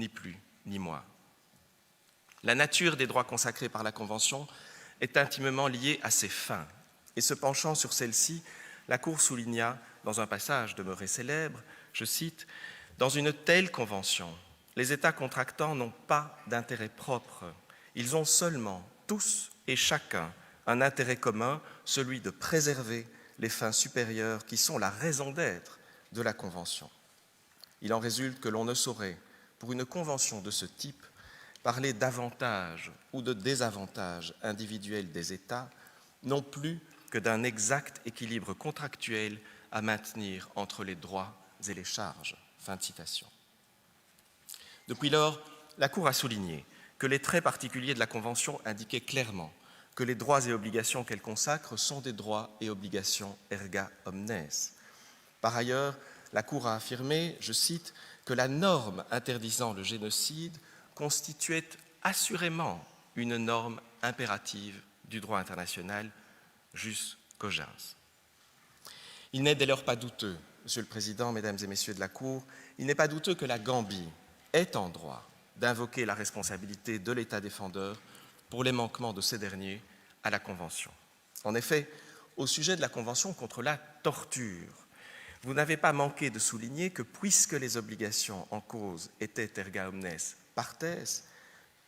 plus, ni moins. La nature des droits consacrés par la Convention est intimement liée à ses fins, et se penchant sur celle-ci, la Cour souligna, dans un passage demeuré célèbre, je cite, « Dans une telle convention, les États contractants n'ont pas d'intérêt propre, ils ont seulement, tous et chacun, un intérêt commun, celui de préserver les fins supérieures qui sont la raison d'être de la Convention. Il en résulte que l'on ne saurait, pour une convention de ce type, parler d'avantages ou de désavantages individuels des États, non plus que d'un exact équilibre contractuel à maintenir entre les droits et les charges. » Fin de citation. Depuis lors, la Cour a souligné que les traits particuliers de la Convention indiquaient clairement que les droits et obligations qu'elle consacre sont des droits et obligations erga omnes. Par ailleurs, la Cour a affirmé, je cite, que la norme interdisant le génocide constituait assurément une norme impérative du droit international jusqu'au gens. Il n'est dès lors pas douteux, Monsieur le Président, Mesdames et Messieurs de la Cour, il n'est pas douteux que la Gambie est en droit d'invoquer la responsabilité de l'État défendeur pour les manquements de ces derniers à la Convention. En effet, au sujet de la Convention contre la torture, vous n'avez pas manqué de souligner que puisque les obligations en cause étaient erga omnes partes,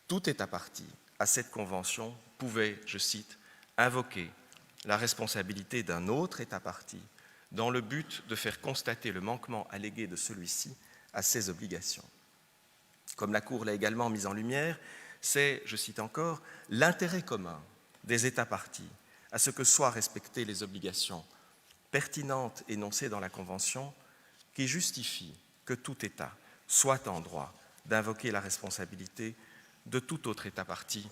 tout État partie à cette Convention pouvait, je cite, invoquer la responsabilité d'un autre État partie dans le but de faire constater le manquement allégué de celui-ci à ses obligations. Comme la Cour l'a également mis en lumière, c'est, je cite encore, l'intérêt commun des États parties à ce que soient respectées les obligations pertinentes énoncées dans la Convention qui justifie que tout État soit en droit d'invoquer la responsabilité de tout autre État partie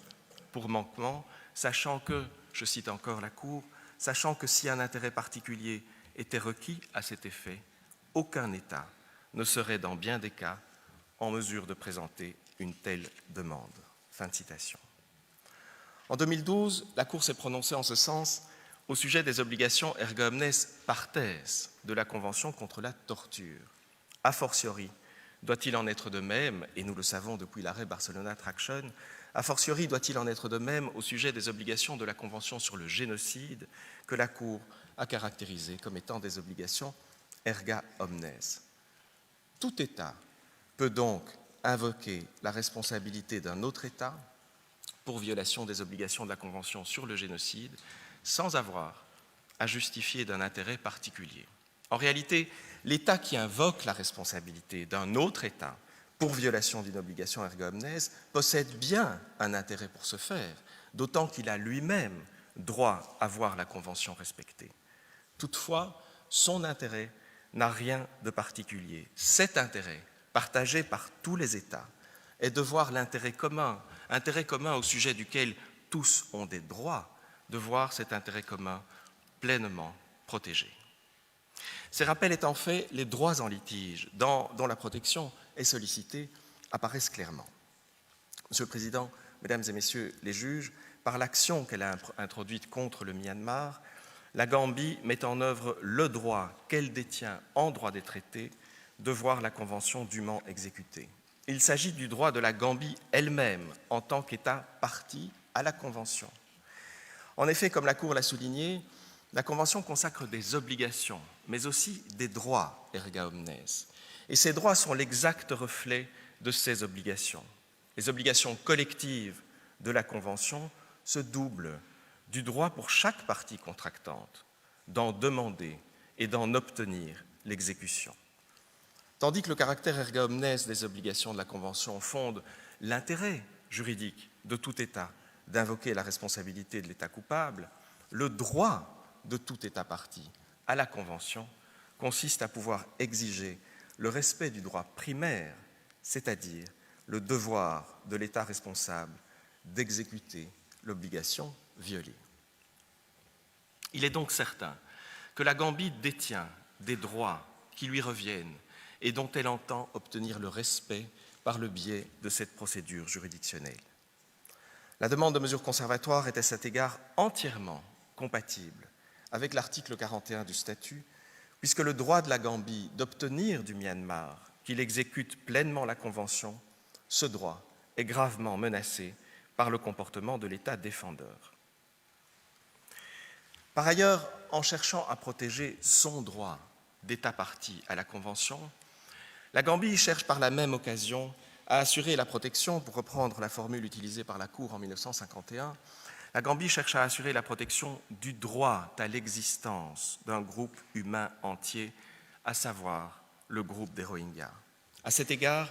pour manquement, sachant que, je cite encore la Cour, sachant que si un intérêt particulier était requis à cet effet, aucun État ne serait dans bien des cas en mesure de présenter une telle demande. Fin de citation. En 2012, la Cour s'est prononcée en ce sens au sujet des obligations erga omnes partes de la Convention contre la torture. A fortiori, doit-il en être de même, et nous le savons depuis l'arrêt Barcelona Traction, a fortiori doit-il en être de même au sujet des obligations de la Convention sur le génocide que la Cour a caractérisées comme étant des obligations erga omnes. Tout État peut donc invoquer la responsabilité d'un autre État pour violation des obligations de la Convention sur le génocide sans avoir à justifier d'un intérêt particulier. En réalité, l'État qui invoque la responsabilité d'un autre État pour violation d'une obligation erga omnes possède bien un intérêt pour ce faire, d'autant qu'il a lui-même droit à voir la Convention respectée. Toutefois, son intérêt n'a rien de particulier. Cet intérêt, partagé par tous les États, est de voir l'intérêt commun au sujet duquel tous ont des droits, de voir cet intérêt commun pleinement protégé. Ces rappels étant faits, les droits en litige dont la protection est sollicitée apparaissent clairement. Monsieur le Président, Mesdames et Messieurs les juges, par l'action qu'elle a introduite contre le Myanmar, la Gambie met en œuvre le droit qu'elle détient en droit des traités de voir la Convention dûment exécutée. Il s'agit du droit de la Gambie elle-même en tant qu'État partie à la Convention. En effet, comme la Cour l'a souligné, la Convention consacre des obligations, mais aussi des droits erga omnes. Et ces droits sont l'exact reflet de ces obligations. Les obligations collectives de la Convention se doublent du droit pour chaque partie contractante d'en demander et d'en obtenir l'exécution. Tandis que le caractère erga omnes des obligations de la Convention fonde l'intérêt juridique de tout État d'invoquer la responsabilité de l'État coupable, le droit de tout État partie à la Convention consiste à pouvoir exiger le respect du droit primaire, c'est-à-dire le devoir de l'État responsable d'exécuter l'obligation violée. Il est donc certain que la Gambie détient des droits qui lui reviennent et dont elle entend obtenir le respect par le biais de cette procédure juridictionnelle. La demande de mesures conservatoires est à cet égard entièrement compatible avec l'article 41 du statut, puisque le droit de la Gambie d'obtenir du Myanmar qu'il exécute pleinement la Convention, ce droit est gravement menacé par le comportement de l'État défendeur. Par ailleurs, en cherchant à protéger son droit d'État partie à la Convention, la Gambie cherche par la même occasion à assurer la protection, pour reprendre la formule utilisée par la Cour en 1951, la Gambie cherche à assurer la protection du droit à l'existence d'un groupe humain entier, à savoir le groupe des Rohingyas. À cet égard,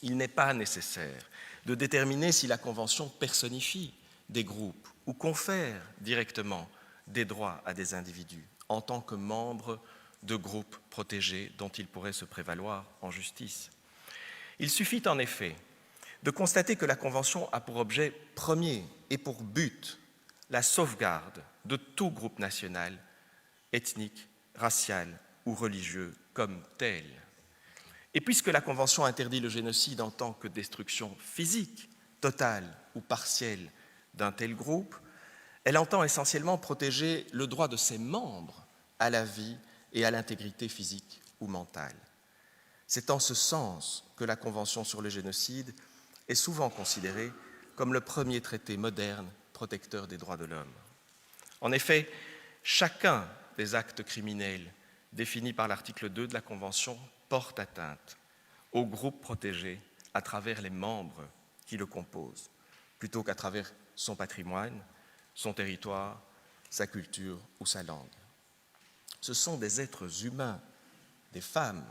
il n'est pas nécessaire de déterminer si la Convention personnifie des groupes ou confère directement des droits à des individus en tant que membres de groupes protégés dont ils pourraient se prévaloir en justice. Il suffit en effet de constater que la Convention a pour objet premier et pour but la sauvegarde de tout groupe national, ethnique, racial ou religieux comme tel. Et puisque la Convention interdit le génocide en tant que destruction physique, totale ou partielle d'un tel groupe, elle entend essentiellement protéger le droit de ses membres à la vie et à l'intégrité physique ou mentale. C'est en ce sens que la Convention sur le génocide est souvent considérée comme le premier traité moderne protecteur des droits de l'homme. En effet, chacun des actes criminels définis par l'article 2 de la Convention porte atteinte au groupe protégé à travers les membres qui le composent, plutôt qu'à travers son patrimoine, son territoire, sa culture ou sa langue. Ce sont des êtres humains, des femmes,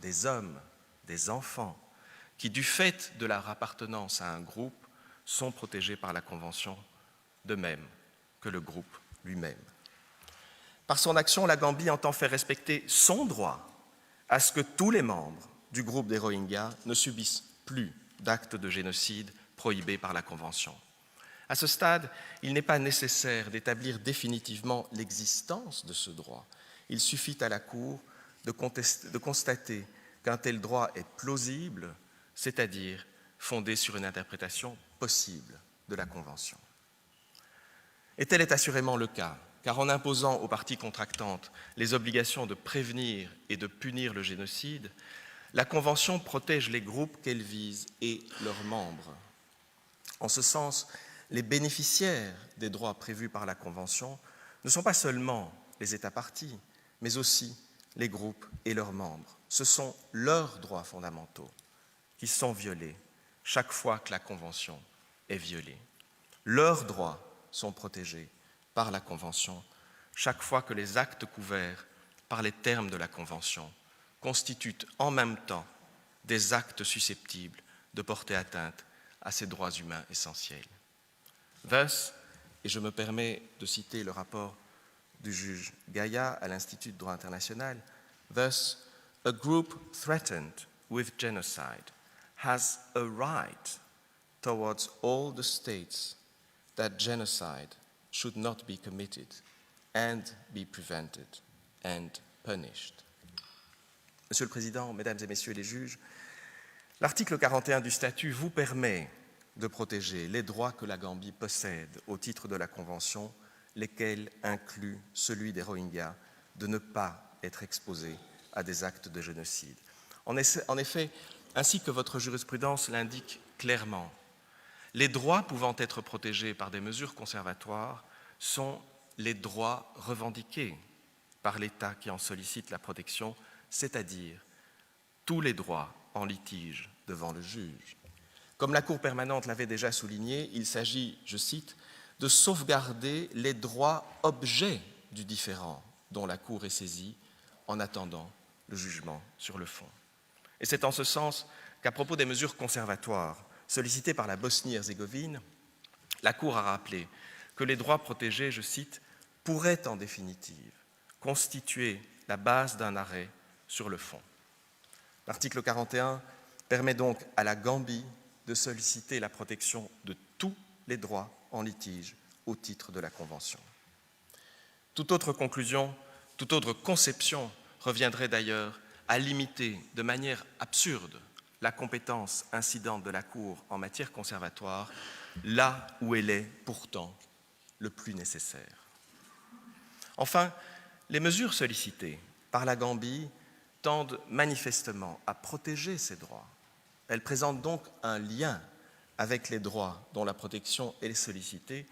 des hommes, des enfants, qui, du fait de leur appartenance à un groupe, sont protégés par la Convention, de même que le groupe lui-même. Par son action, la Gambie entend faire respecter son droit à ce que tous les membres du groupe des Rohingyas ne subissent plus d'actes de génocide prohibés par la Convention. À ce stade, il n'est pas nécessaire d'établir définitivement l'existence de ce droit. Il suffit à la Cour de constater qu'un tel droit est plausible, c'est-à-dire fondé sur une interprétation possible de la Convention. Et tel est assurément le cas, car en imposant aux parties contractantes les obligations de prévenir et de punir le génocide, la Convention protège les groupes qu'elle vise et leurs membres. En ce sens, les bénéficiaires des droits prévus par la Convention ne sont pas seulement les États parties, mais aussi les groupes et leurs membres. Ce sont leurs droits fondamentaux qui sont violés chaque fois que la Convention est violée. Leurs droits sont protégés par la Convention chaque fois que les actes couverts par les termes de la Convention constituent en même temps des actes susceptibles de porter atteinte à ces droits humains essentiels. Thus, et je me permets de citer le rapport du juge Gaïa à l'Institut de droit international, thus, a group threatened with genocide has a right towards all the states that genocide should not be committed and be prevented and punished. Monsieur le Président, Mesdames et Messieurs les juges, l'article 41 du statut vous permet de protéger les droits que la Gambie possède au titre de la Convention, lesquels incluent celui des Rohingyas de ne pas être exposés à des actes de génocide. En effet, ainsi que votre jurisprudence l'indique clairement, les droits pouvant être protégés par des mesures conservatoires sont les droits revendiqués par l'État qui en sollicite la protection, c'est-à-dire tous les droits en litige devant le juge. Comme la Cour permanente l'avait déjà souligné, il s'agit, je cite, de sauvegarder les droits objets du différend dont la Cour est saisie en attendant le jugement sur le fond. Et c'est en ce sens qu'à propos des mesures conservatoires sollicitées par la Bosnie-Herzégovine, la Cour a rappelé que les droits protégés, je cite, pourraient en définitive constituer la base d'un arrêt sur le fond. L'article 41 permet donc à la Gambie de solliciter la protection de tous les droits en litige au titre de la Convention. Toute autre conclusion, toute autre conception reviendrait d'ailleurs à limiter de manière absurde la compétence incidente de la Cour en matière conservatoire là où elle est pourtant le plus nécessaire. Enfin, les mesures sollicitées par la Gambie tendent manifestement à protéger ces droits. Elles présentent donc un lien avec les droits dont la protection est sollicitée,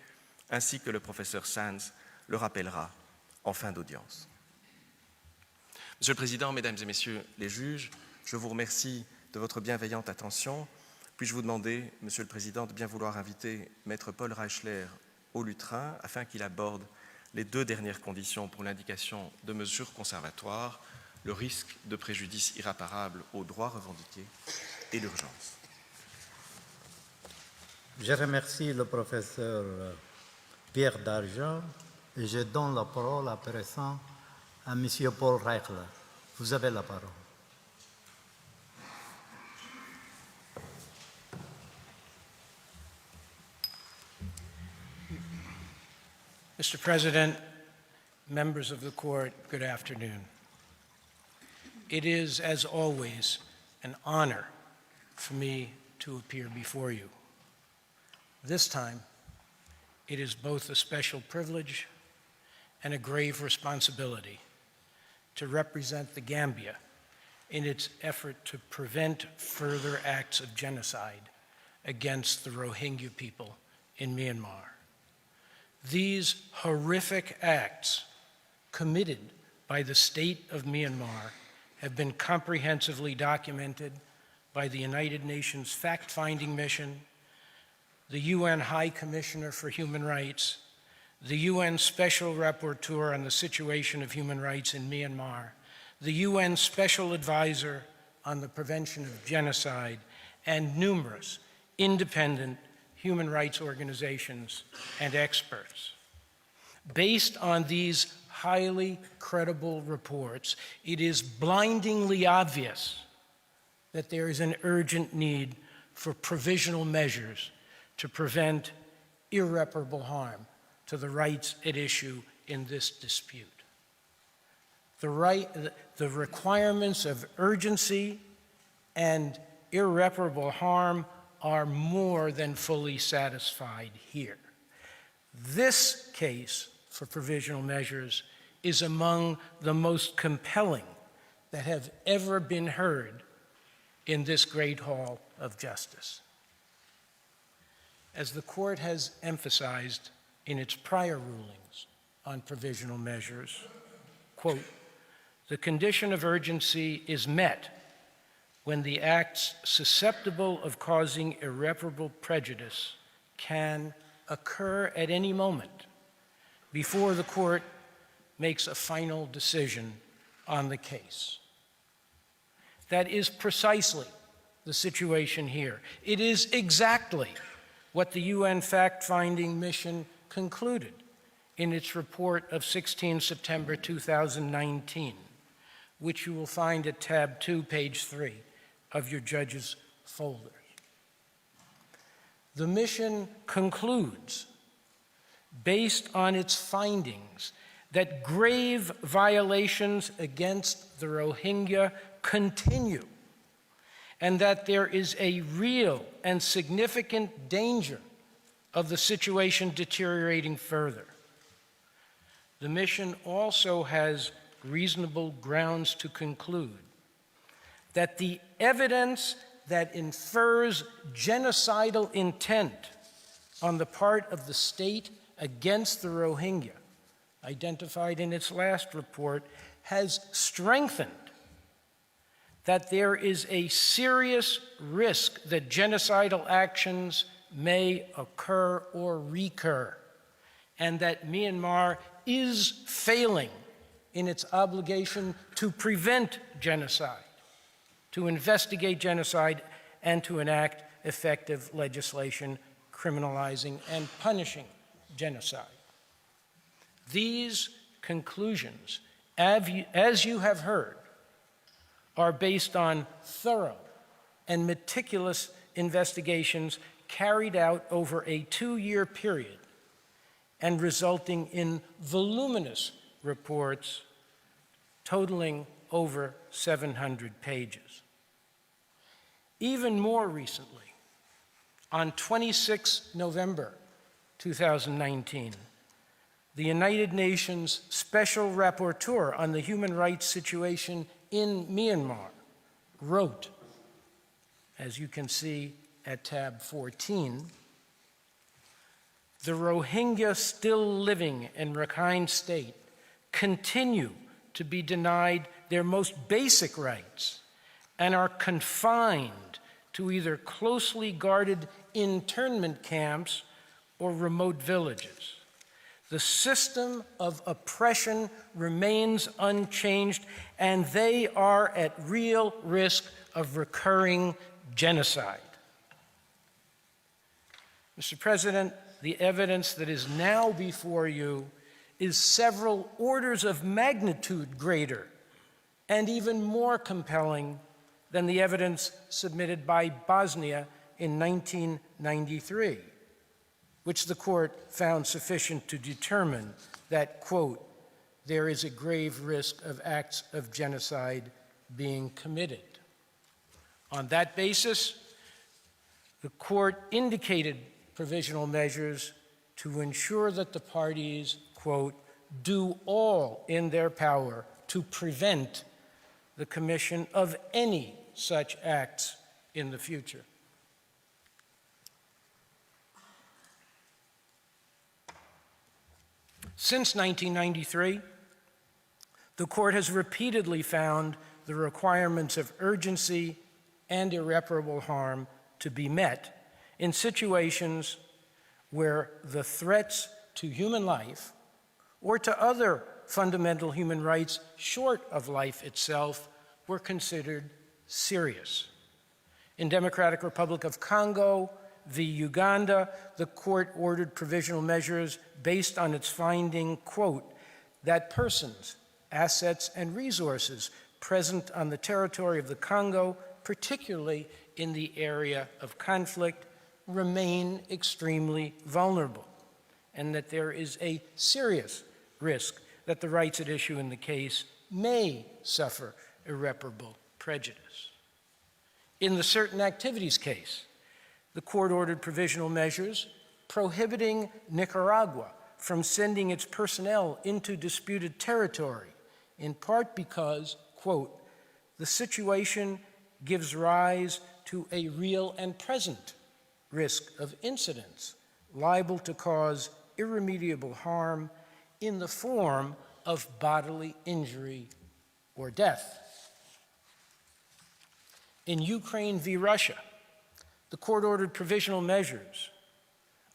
ainsi que le professeur Sands le rappellera en fin d'audience. Monsieur le Président, Mesdames et Messieurs les juges, je vous remercie de votre bienveillante attention. Puis-je vous demander, Monsieur le Président, de bien vouloir inviter Maître Paul Reichler au lutrin afin qu'il aborde les deux dernières conditions pour l'indication de mesures conservatoires, le risque de préjudice irréparable aux droits revendiqués et l'urgence. Je remercie le professeur Pierre Dargent et je donne la parole à présent à M. Paul Reichler. Vous avez la parole. Mr. President, members of the court, good afternoon. It is, as always, an honor for me to appear before you. This time, it is both a special privilege and a grave responsibility to represent the Gambia in its effort to prevent further acts of genocide against the Rohingya people in Myanmar. These horrific acts committed by the state of Myanmar have been comprehensively documented by the United Nations Fact-Finding Mission, the UN High Commissioner for Human Rights, the UN Special Rapporteur on the Situation of Human Rights in Myanmar, the UN Special Advisor on the Prevention of Genocide, and numerous independent human rights organizations and experts. Based on these highly credible reports, it is blindingly obvious that there is an urgent need for provisional measures to prevent irreparable harm to the rights at issue in this dispute. The requirements of urgency and irreparable harm are more than fully satisfied here. This case for provisional measures is among the most compelling that have ever been heard in this great hall of justice. As the court has emphasized in its prior rulings on provisional measures, quote, the condition of urgency is met when the acts susceptible of causing irreparable prejudice can occur at any moment before the court makes a final decision on the case. That is precisely the situation here. It is exactly what the UN fact-finding mission concluded in its report of 16 September 2019, which you will find at tab 2, page 3 of your judge's folders. The mission concludes, based on its findings, that grave violations against the Rohingya continue, and that there is a real and significant danger of the situation deteriorating further. The mission also has reasonable grounds to conclude that the evidence that infers genocidal intent on the part of the state against the Rohingya, identified in its last report, has strengthened that there is a serious risk that genocidal actions may occur or recur, and that Myanmar is failing in its obligation to prevent genocide, to investigate genocide, and to enact effective legislation criminalizing and punishing genocide. These conclusions, as you have heard, are based on thorough and meticulous investigations carried out over a 2-year period and resulting in voluminous reports totaling over 700 pages. Even more recently, on 26 November 2019, the United Nations Special Rapporteur on the human rights situation in Myanmar wrote, as you can see at tab 14, the Rohingya still living in Rakhine State continue to be denied their most basic rights and are confined to either closely guarded internment camps or remote villages. The system of oppression remains unchanged, and they are at real risk of recurring genocide. Mr. President, the evidence that is now before you is several orders of magnitude greater and even more compelling than the evidence submitted by Bosnia in 1993, which the court found sufficient to determine that, quote, there is a grave risk of acts of genocide being committed. On that basis, the court indicated provisional measures to ensure that the parties, quote, do all in their power to prevent the commission of any such acts in the future. Since 1993, the court has repeatedly found the requirements of urgency and irreparable harm to be met in situations where the threats to human life or to other fundamental human rights short of life itself were considered serious. In Democratic Republic of Congo v. Uganda, the court ordered provisional measures based on its finding, quote, that persons, assets, and resources present on the territory of the Congo, particularly in the area of conflict, remain extremely vulnerable, and that there is a serious risk that the rights at issue in the case may suffer irreparable prejudice. In the certain activities case, the court ordered provisional measures prohibiting Nicaragua from sending its personnel into disputed territory, in part because, quote, the situation gives rise to a real and present risk of incidents liable to cause irremediable harm in the form of bodily injury or death. In Ukraine v. Russia, the court ordered provisional measures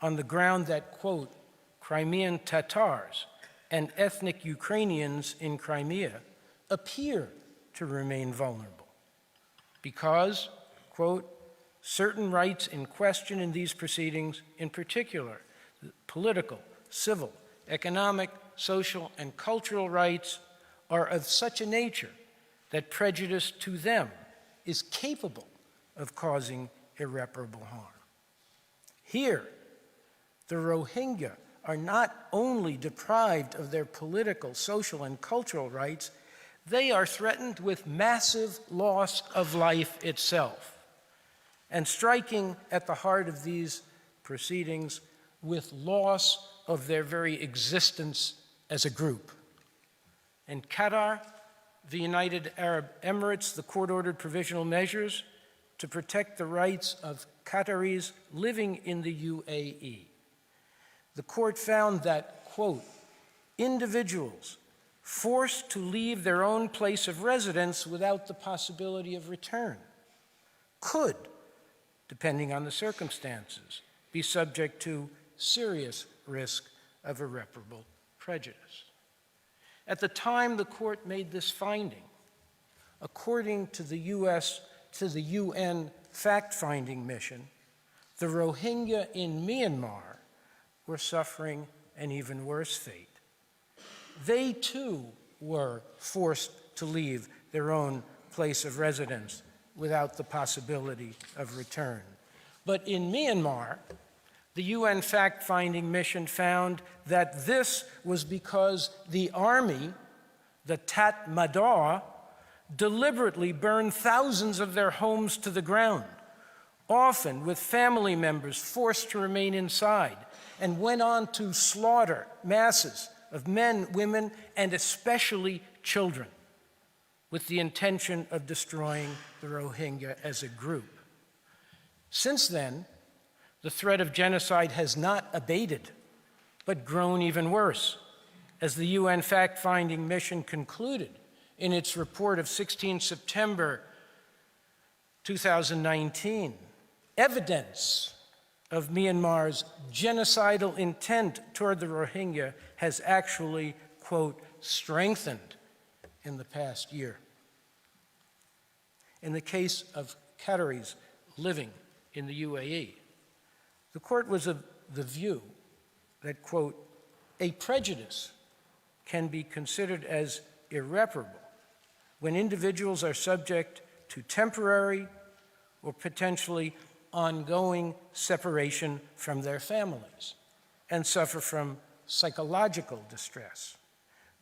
on the ground that, quote, Crimean Tatars and ethnic Ukrainians in Crimea appear to remain vulnerable because, quote, certain rights in question in these proceedings, in particular, political, civil, economic, social, and cultural rights, are of such a nature that prejudice to them is capable of causing irreparable harm. Here, the Rohingya are not only deprived of their political, social, and cultural rights, they are threatened with massive loss of life itself. And striking at the heart of these proceedings, with loss of their very existence as a group. In Qatar, the United Arab Emirates, the court ordered provisional measures to protect the rights of Qataris living in the UAE. The court found that, quote, individuals forced to leave their own place of residence without the possibility of return could, depending on the circumstances, be subject to serious risk of irreparable prejudice. At the time the court made this finding, according to the UN fact-finding mission, the Rohingya in Myanmar were suffering an even worse fate. They too were forced to leave their own place of residence without the possibility of return. But in Myanmar, the UN fact-finding mission found that this was because the army, the Tatmadaw, deliberately burned thousands of their homes to the ground, often with family members forced to remain inside, and went on to slaughter masses of men, women, and especially children, with the intention of destroying the Rohingya as a group. Since then, the threat of genocide has not abated, but grown even worse, as the UN fact-finding mission concluded in its report of 16 September 2019. Evidence of Myanmar's genocidal intent toward the Rohingya has actually, quote, strengthened in the past year. In the case of Qataris living in the UAE, the court was of the view that, quote, a prejudice can be considered as irreparable when individuals are subject to temporary or potentially ongoing separation from their families and suffer from psychological distress,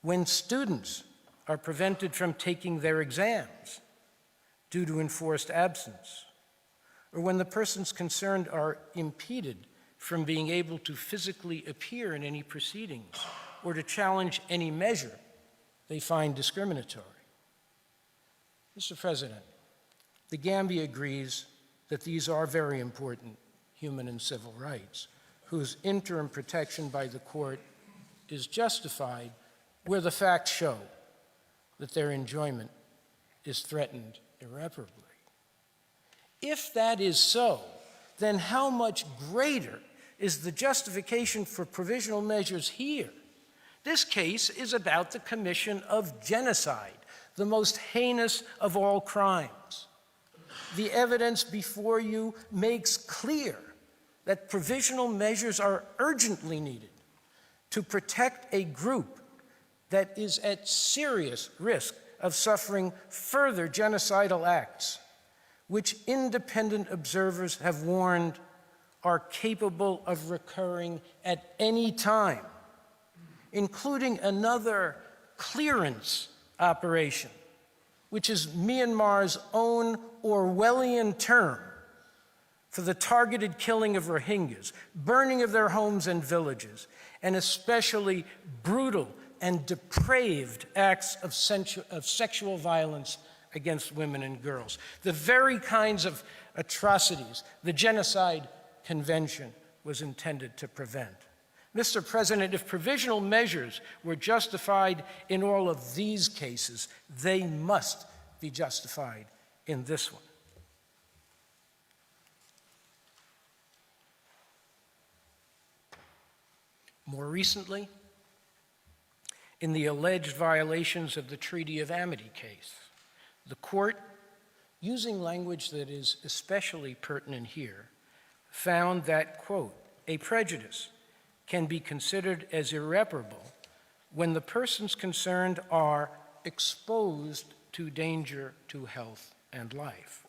when students are prevented from taking their exams due to enforced absence, or when the persons concerned are impeded from being able to physically appear in any proceedings or to challenge any measure they find discriminatory. Mr. President, the Gambia agrees that these are very important human and civil rights, whose interim protection by the court is justified where the facts show that their enjoyment is threatened irreparably. If that is so, then how much greater is the justification for provisional measures here? This case is about the commission of genocide, the most heinous of all crimes. The evidence before you makes clear that provisional measures are urgently needed to protect a group that is at serious risk of suffering further genocidal acts, which independent observers have warned are capable of recurring at any time, including another clearance operation, which is Myanmar's own Orwellian term for the targeted killing of Rohingyas, burning of their homes and villages, and especially brutal and depraved acts of sexual violence against women and girls, the very kinds of atrocities the Genocide Convention was intended to prevent. Mr. President, if provisional measures were justified in all of these cases, they must be justified in this one. More recently, in the alleged violations of the Treaty of Amity case, the court, using language that is especially pertinent here, found that, quote, a prejudice can be considered as irreparable when the persons concerned are exposed to danger to health and life.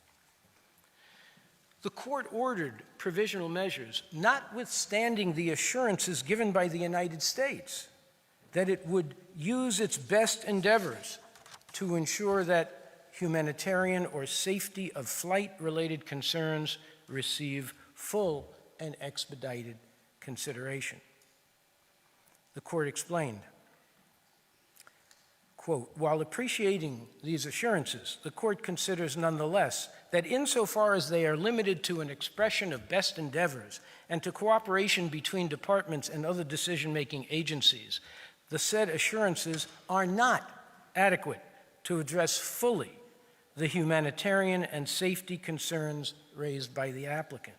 The court ordered provisional measures, notwithstanding the assurances given by the United States that it would use its best endeavors to ensure that humanitarian or safety of flight-related concerns receive full and expedited consideration. The court explained, quote, while appreciating these assurances, the court considers nonetheless that insofar as they are limited to an expression of best endeavors and to cooperation between departments and other decision-making agencies, the said assurances are not adequate to address fully the humanitarian and safety concerns raised by the applicant.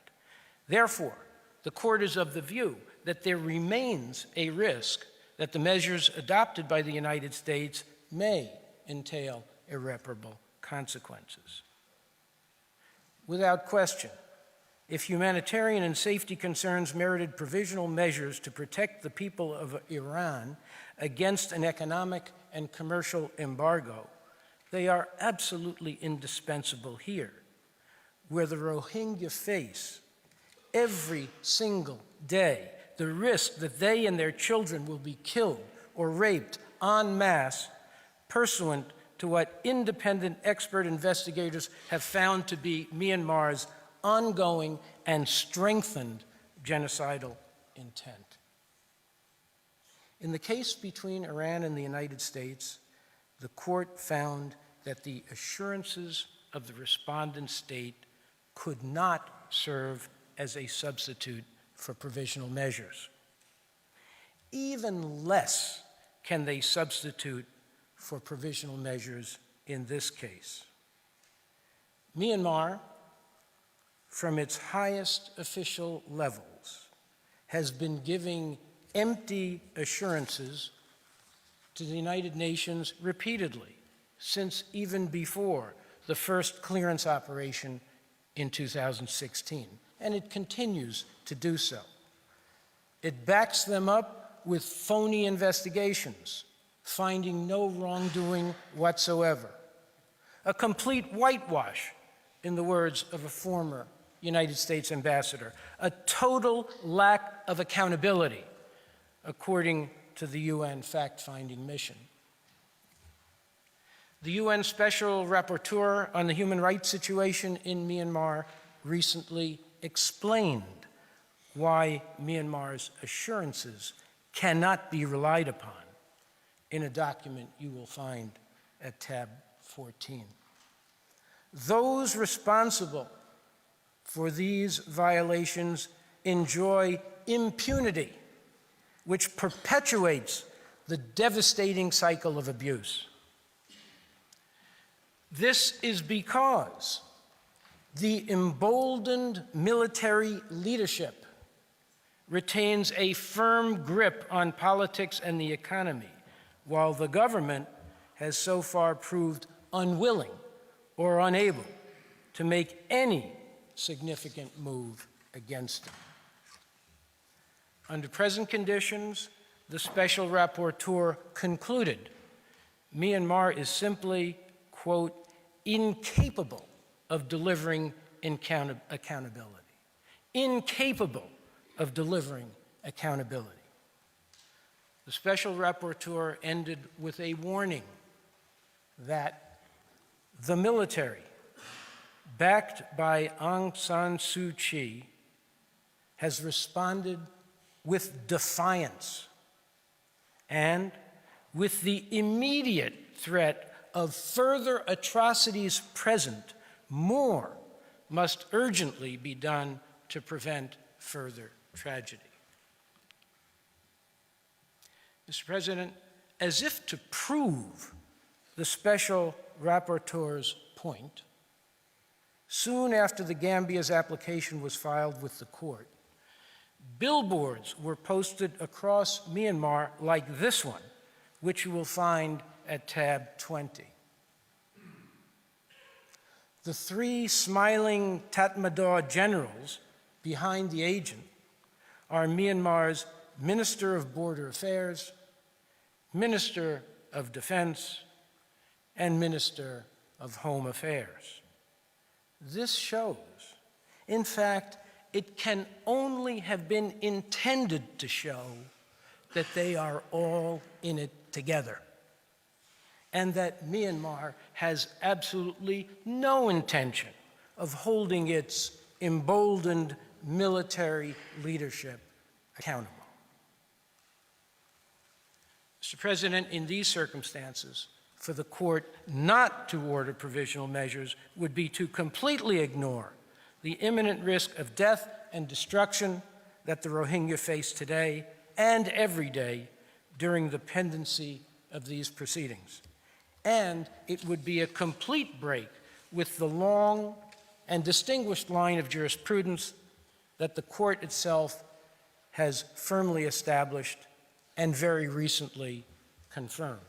Therefore, the court is of the view that there remains a risk that the measures adopted by the United States may entail irreparable consequences. Without question, if humanitarian and safety concerns merited provisional measures to protect the people of Iran against an economic and commercial embargo, they are absolutely indispensable here, where the Rohingya face every single day the risk that they and their children will be killed or raped en masse, pursuant to what independent expert investigators have found to be Myanmar's ongoing and strengthened genocidal intent. In the case between Iran and the United States, the court found that the assurances of the respondent state could not serve as a substitute for provisional measures. Even less can they substitute for provisional measures in this case. Myanmar, from its highest official levels, has been giving empty assurances to the United Nations repeatedly, since even before the first clearance operation in 2016, and it continues to do so. It backs them up with phony investigations, finding no wrongdoing whatsoever. A complete whitewash, in the words of a former United States ambassador, a total lack of accountability, according to the UN fact-finding mission. The UN Special Rapporteur on the human rights situation in Myanmar recently explained why Myanmar's assurances cannot be relied upon in a document you will find at tab 14. Those responsible for these violations enjoy impunity, which perpetuates the devastating cycle of abuse. This is because the emboldened military leadership retains a firm grip on politics and the economy, while the government has so far proved unwilling or unable to make any significant move against them. Under present conditions, the Special Rapporteur concluded Myanmar is simply, quote, incapable of delivering accountability. Incapable of delivering accountability. The Special Rapporteur ended with a warning that the military, backed by Aung San Suu Kyi, has responded with defiance and with the immediate threat of further atrocities present, more must urgently be done to prevent further tragedy. Mr. President, as if to prove the Special Rapporteur's point, soon after the Gambia's application was filed with the court, Billboards were posted across Myanmar like this one, which you will find at tab 20. The three smiling Tatmadaw generals behind the agent are Myanmar's Minister of Border Affairs, Minister of Defense, and Minister of Home Affairs. This shows, in fact, it can only have been intended to show that they are all in it together, and that Myanmar has absolutely no intention of holding its emboldened military leadership accountable. Mr. President, in these circumstances, for the court not to order provisional measures would be to completely ignore the imminent risk of death and destruction that the Rohingya face today and every day during the pendency of these proceedings. And it would be a complete break with the long and distinguished line of jurisprudence that the court itself has firmly established and very recently confirmed.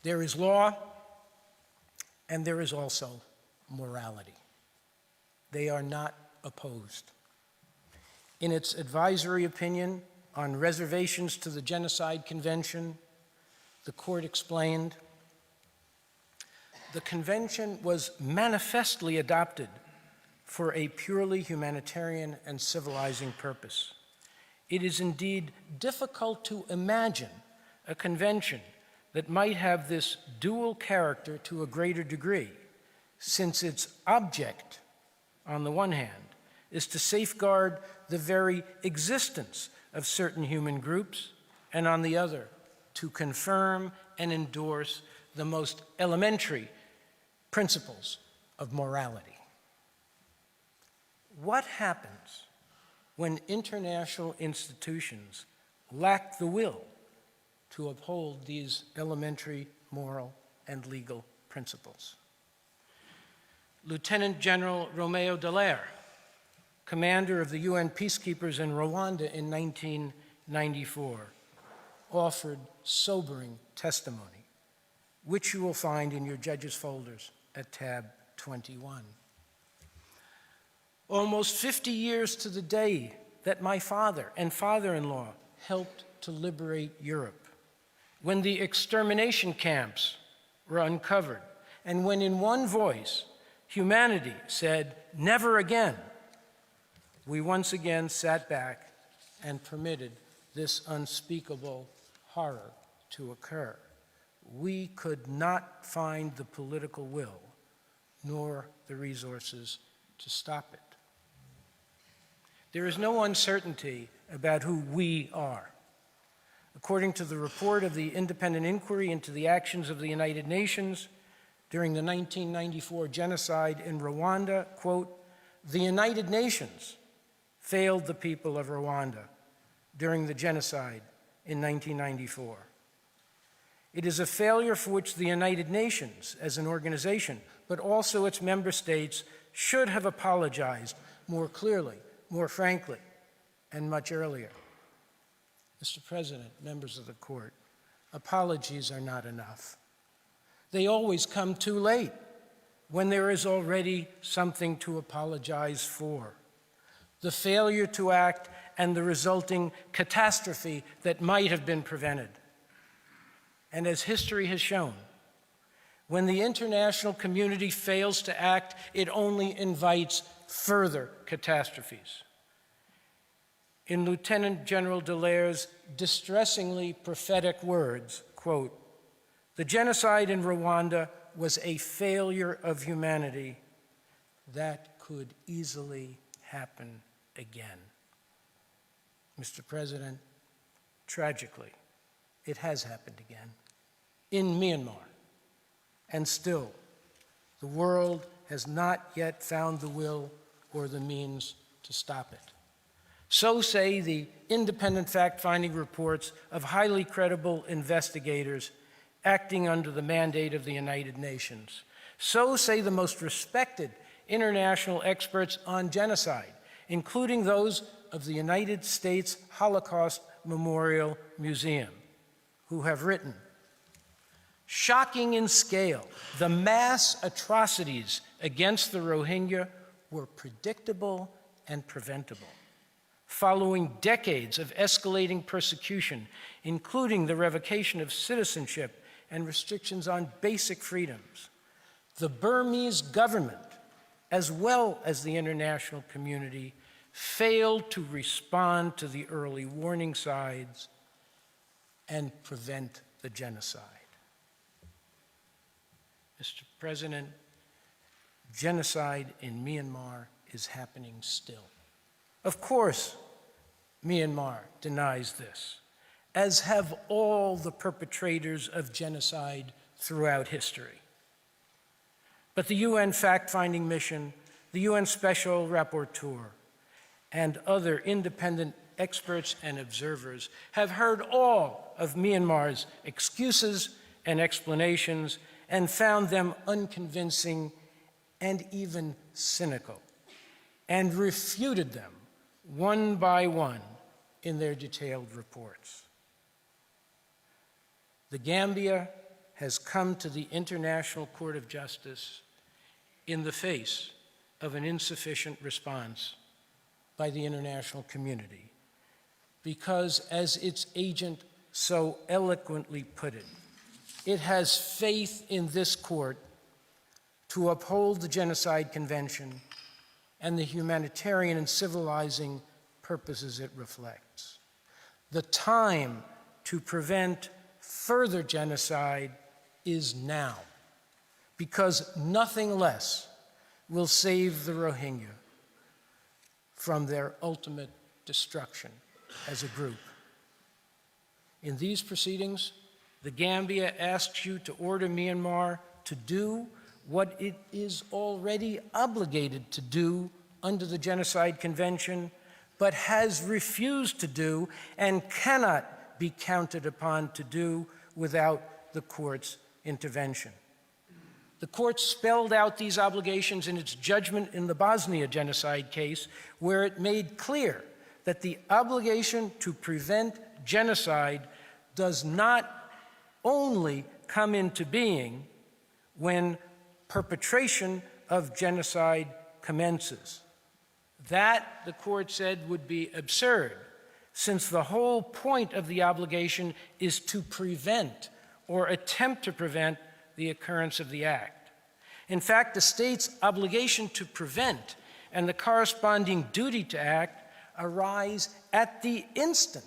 There is law, and there is also morality. They are not opposed. In its advisory opinion on reservations to the Genocide Convention, the court explained, the convention was manifestly adopted for a purely humanitarian and civilizing purpose. It is indeed difficult to imagine a convention that might have this dual character to a greater degree, since its object, on the one hand, is to safeguard the very existence of certain human groups, and on the other, to confirm and endorse the most elementary principles of morality. What happens when international institutions lack the will to uphold these elementary moral and legal principles? Lieutenant General Romeo Dallaire, commander of the UN peacekeepers in Rwanda in 1994, offered sobering testimony, which you will find in your judges' folders at tab 21. Almost 50 years to the day that my father and father-in-law helped to liberate Europe, when the extermination camps were uncovered, and when in one voice humanity said, "Never again," we once again sat back and permitted this unspeakable horror to occur. We could not find the political will nor the resources to stop it. There is no uncertainty about who we are. According to the report of the Independent Inquiry into the Actions of the United Nations during the 1994 genocide in Rwanda, quote, "The United Nations failed the people of Rwanda during the genocide in 1994. It is a failure for which the United Nations as an organization, but also its member states, should have apologized more clearly, more frankly, and much earlier." Mr. President, members of the court, apologies are not enough. They always come too late, when there is already something to apologize for. The failure to act and the resulting catastrophe that might have been prevented. And as history has shown, when the international community fails to act, it only invites further catastrophes. In Lieutenant General Dallaire's distressingly prophetic words, quote, "The genocide in Rwanda was a failure of humanity that could easily happen again." Mr. President, tragically, it has happened again in Myanmar, and still, the world has not yet found the will or the means to stop it. So say the independent fact-finding reports of highly credible investigators acting under the mandate of the United Nations. So say the most respected international experts on genocide, including those of the United States Holocaust Memorial Museum, who have written, shocking in scale, the mass atrocities against the Rohingya were predictable and preventable. Following decades of escalating persecution, including the revocation of citizenship and restrictions on basic freedoms, the Burmese government, as well as the international community, failed to respond to the early warning signs and prevent the genocide. Mr. President, genocide in Myanmar is happening still. Of course, Myanmar denies this, as have all the perpetrators of genocide throughout history. But the UN fact-finding mission, the UN Special Rapporteur, and other independent experts and observers have heard all of Myanmar's excuses and explanations and found them unconvincing and even cynical, and refuted them one by one in their detailed reports. The Gambia has come to the International Court of Justice in the face of an insufficient response by the international community because, as its agent so eloquently put it, it has faith in this court to uphold the Genocide Convention and the humanitarian and civilizing purposes it reflects. The time to prevent further genocide is now, because nothing less will save the Rohingya from their ultimate destruction as a group. In these proceedings, the Gambia asks you to order Myanmar to do what it is already obligated to do under the Genocide Convention, but has refused to do and cannot be counted upon to do without the court's intervention. The court spelled out these obligations in its judgment in the Bosnia genocide case, where it made clear that the obligation to prevent genocide does not only come into being when perpetration of genocide commences. That, the court said, would be absurd, since the whole point of the obligation is to prevent or attempt to prevent the occurrence of the act. In fact, the state's obligation to prevent and the corresponding duty to act arise at the instant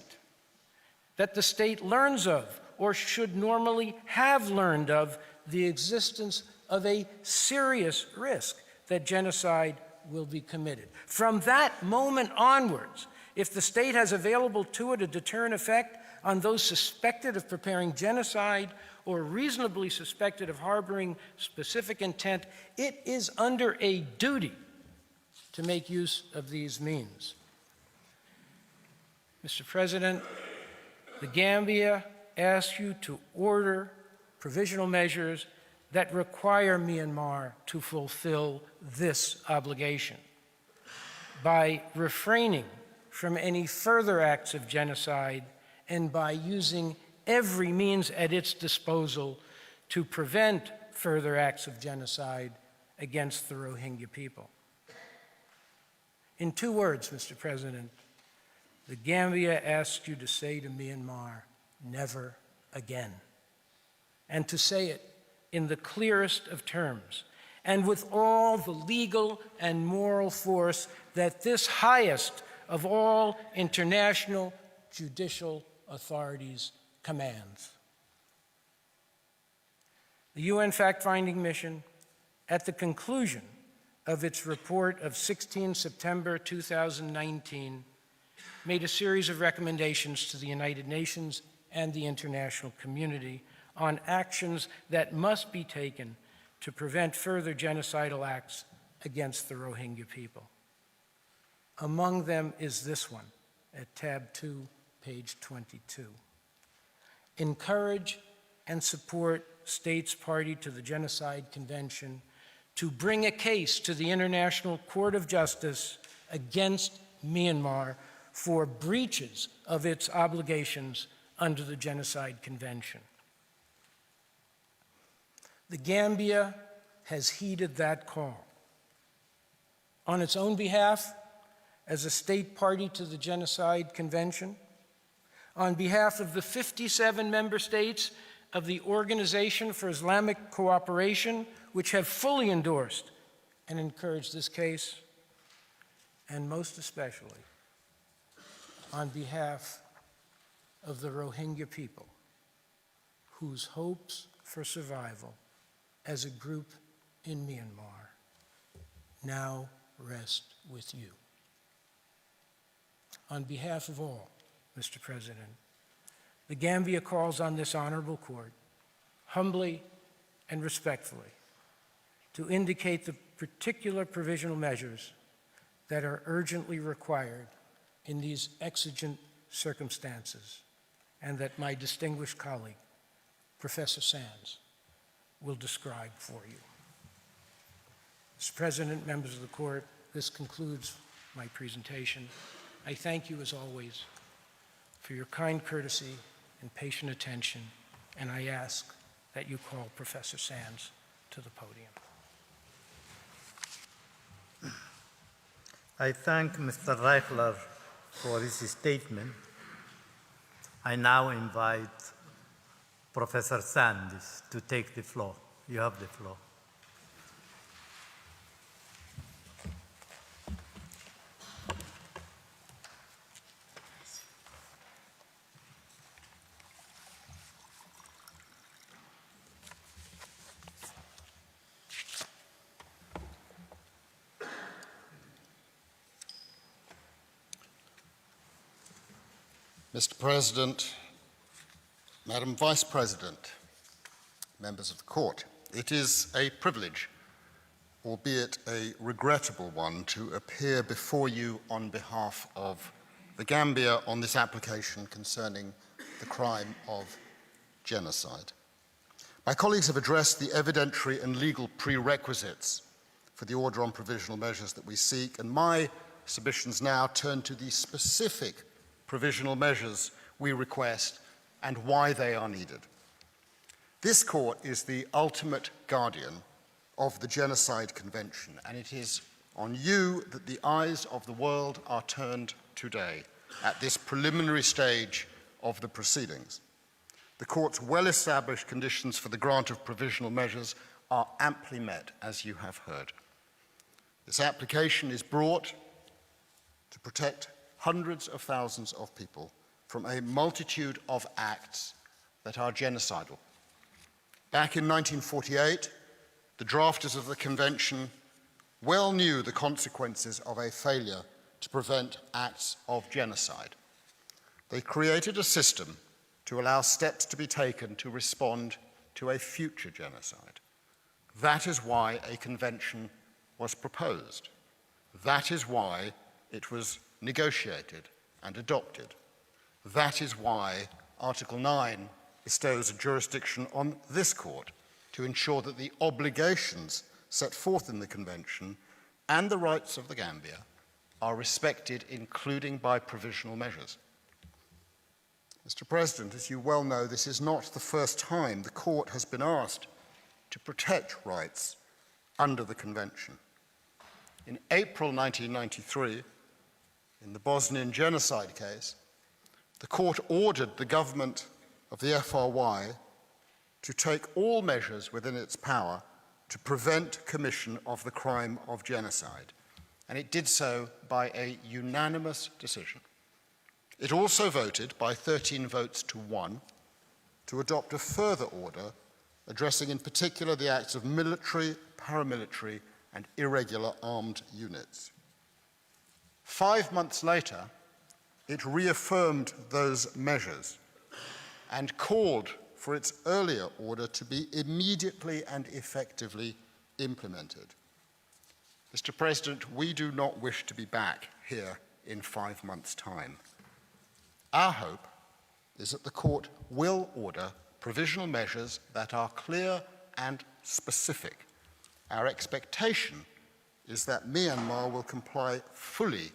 that the state learns of, or should normally have learned of, the existence of a serious risk that genocide will be committed. From that moment onwards, if the state has available to it a deterrent effect on those suspected of preparing genocide or reasonably suspected of harboring specific intent, it is under a duty to make use of these means. Mr. President, the Gambia asks you to order provisional measures that require Myanmar to fulfill this obligation by refraining from any further acts of genocide and by using every means at its disposal to prevent further acts of genocide against the Rohingya people. In 2 words, Mr. President, the Gambia asks you to say to Myanmar, never again, and to say it in the clearest of terms and with all the legal and moral force that this highest of all international judicial authorities commands. The UN fact-finding mission, at the conclusion of its report of 16 September 2019, made a series of recommendations to the United Nations and the international community on actions that must be taken to prevent further genocidal acts against the Rohingya people. Among them is this one, at tab 2, page 22. Encourage and support states party to the Genocide Convention to bring a case to the International Court of Justice against Myanmar for breaches of its obligations under the Genocide Convention. The Gambia has heeded that call. On its own behalf, as a state party to the Genocide Convention, on behalf of the 57 member states of the Organization for Islamic Cooperation, which have fully endorsed and encouraged this case, and most especially on behalf of the Rohingya people, whose hopes for survival as a group in Myanmar now rest with you. On behalf of all, Mr. President, the Gambia calls on this honorable court, humbly and respectfully, to indicate the particular provisional measures that are urgently required in these exigent circumstances, and that my distinguished colleague, Professor Sands, will describe for you. Mr. President, members of the court, this concludes my presentation. I thank you, as always, for your kind courtesy and patient attention, and I ask that you call Professor Sands to the podium. I thank Mr. Reichler for his statement. I now invite Professor Sands to take the floor. You have the floor. Mr. President, Madam Vice President, members of the Court, it is a privilege, albeit a regrettable one, to appear before you on behalf of the Gambia on this application concerning the crime of genocide. My colleagues have addressed the evidentiary and legal prerequisites for the order on provisional measures that we seek, and my submissions now turn to the specific provisional measures we request and why they are needed. This court is the ultimate guardian of the Genocide Convention, and it is on you that the eyes of the world are turned today at this preliminary stage of the proceedings. The court's well-established conditions for the grant of provisional measures are amply met, as you have heard. This application is brought to protect hundreds of thousands of people from a multitude of acts that are genocidal. Back in 1948, the drafters of the convention well knew the consequences of a failure to prevent acts of genocide. They created a system to allow steps to be taken to respond to a future genocide. That is why a convention was proposed. That is why it was negotiated and adopted. That is why Article 9 bestows a jurisdiction on this court to ensure that the obligations set forth in the Convention and the rights of the Gambia are respected, including by provisional measures. Mr. President, as you well know, this is not the first time the court has been asked to protect rights under the Convention. In April 1993, in the Bosnian genocide case, the court ordered the government of the FRY to take all measures within its power to prevent commission of the crime of genocide, and it did so by a unanimous decision. It also voted by 13 votes to 1 to adopt a further order addressing in particular the acts of military, paramilitary, and irregular armed units. 5 months later, it reaffirmed those measures and called for its earlier order to be immediately and effectively implemented. Mr. President, we do not wish to be back here in 5 months' time. Our hope is that the court will order provisional measures that are clear and specific. Our expectation is that Myanmar will comply fully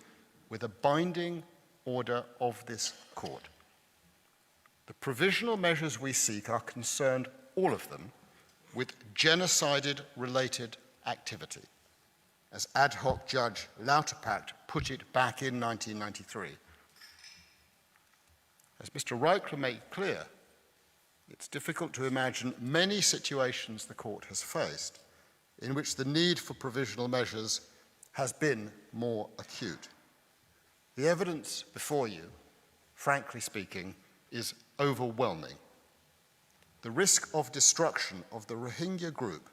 with a binding order of this court. The provisional measures we seek are concerned, all of them, with genocided-related activity, as ad hoc Judge Lauterpacht put it back in 1993. As Mr. Reichler made clear, it's difficult to imagine many situations the court has faced in which the need for provisional measures has been more acute. The evidence before you, frankly speaking, is overwhelming. The risk of destruction of the Rohingya group,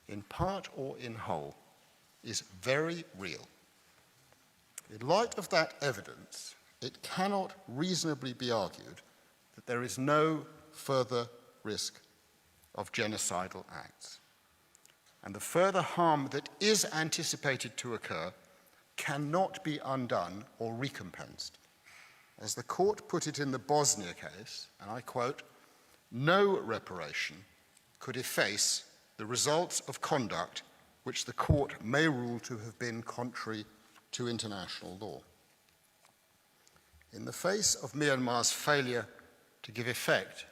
in part or in whole, is very real. In light of that evidence, it cannot reasonably be argued that there is no further risk of genocidal acts. And the further harm that is anticipated to occur cannot be undone or recompensed. As the court put it in the Bosnia case, and I quote, "No reparation could efface the results of conduct which the court may rule to have been contrary to international law." In the face of Myanmar's failure to give effect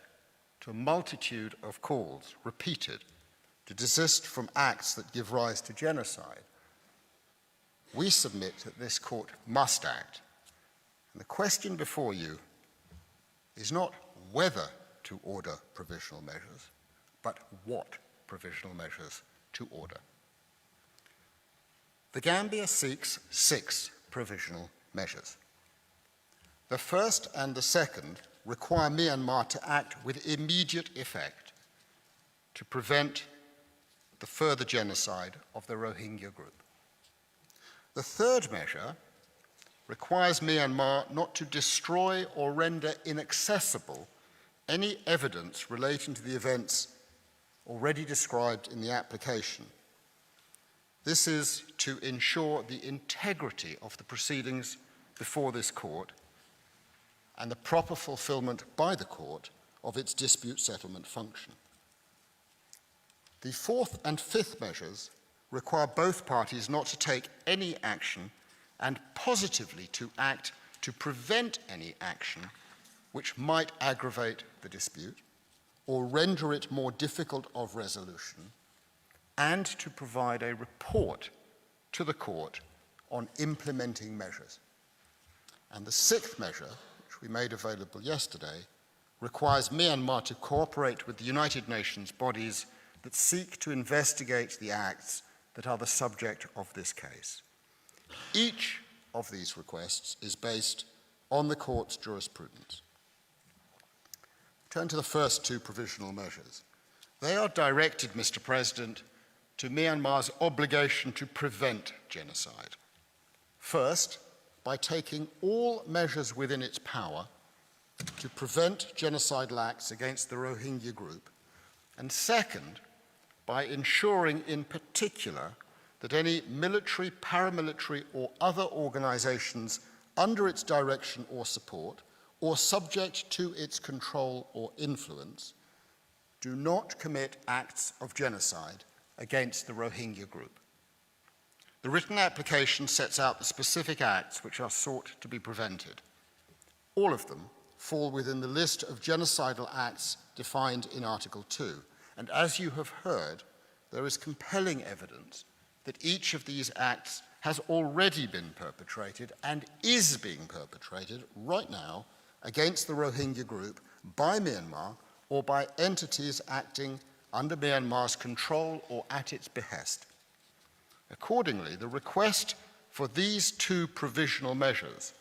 to a multitude of calls, repeated, to desist from acts that give rise to genocide, we submit that this court must act. And the question before you is not whether to order provisional measures, but what provisional measures to order. The Gambia seeks 6 provisional measures. The first and the second require Myanmar to act with immediate effect to prevent the further genocide of the Rohingya group. The third measure requires Myanmar not to destroy or render inaccessible any evidence relating to the events already described in the application. This is to ensure the integrity of the proceedings before this court and the proper fulfillment by the court of its dispute settlement function. The fourth and fifth measures require both parties not to take any action and positively to act to prevent any action which might aggravate the dispute or render it more difficult of resolution, and to provide a report to the court on implementing measures. And the sixth measure, which we made available yesterday, requires Myanmar to cooperate with the United Nations bodies that seek to investigate the acts that are the subject of this case. Each of these requests is based on the court's jurisprudence. Turn to the first 2 provisional measures. They are directed, Mr. President, to Myanmar's obligation to prevent genocide. First, by taking all measures within its power to prevent genocidal acts against the Rohingya group, and second, by ensuring in particular that any military, paramilitary, or other organizations under its direction or support, or subject to its control or influence, do not commit acts of genocide against the Rohingya group. The written application sets out the specific acts which are sought to be prevented. All of them fall within the list of genocidal acts defined in Article 2. And as you have heard, there is compelling evidence that each of these acts has already been perpetrated and is being perpetrated right now against the Rohingya group by Myanmar or by entities acting under Myanmar's control or at its behest. Accordingly, the request for these 2 provisional measures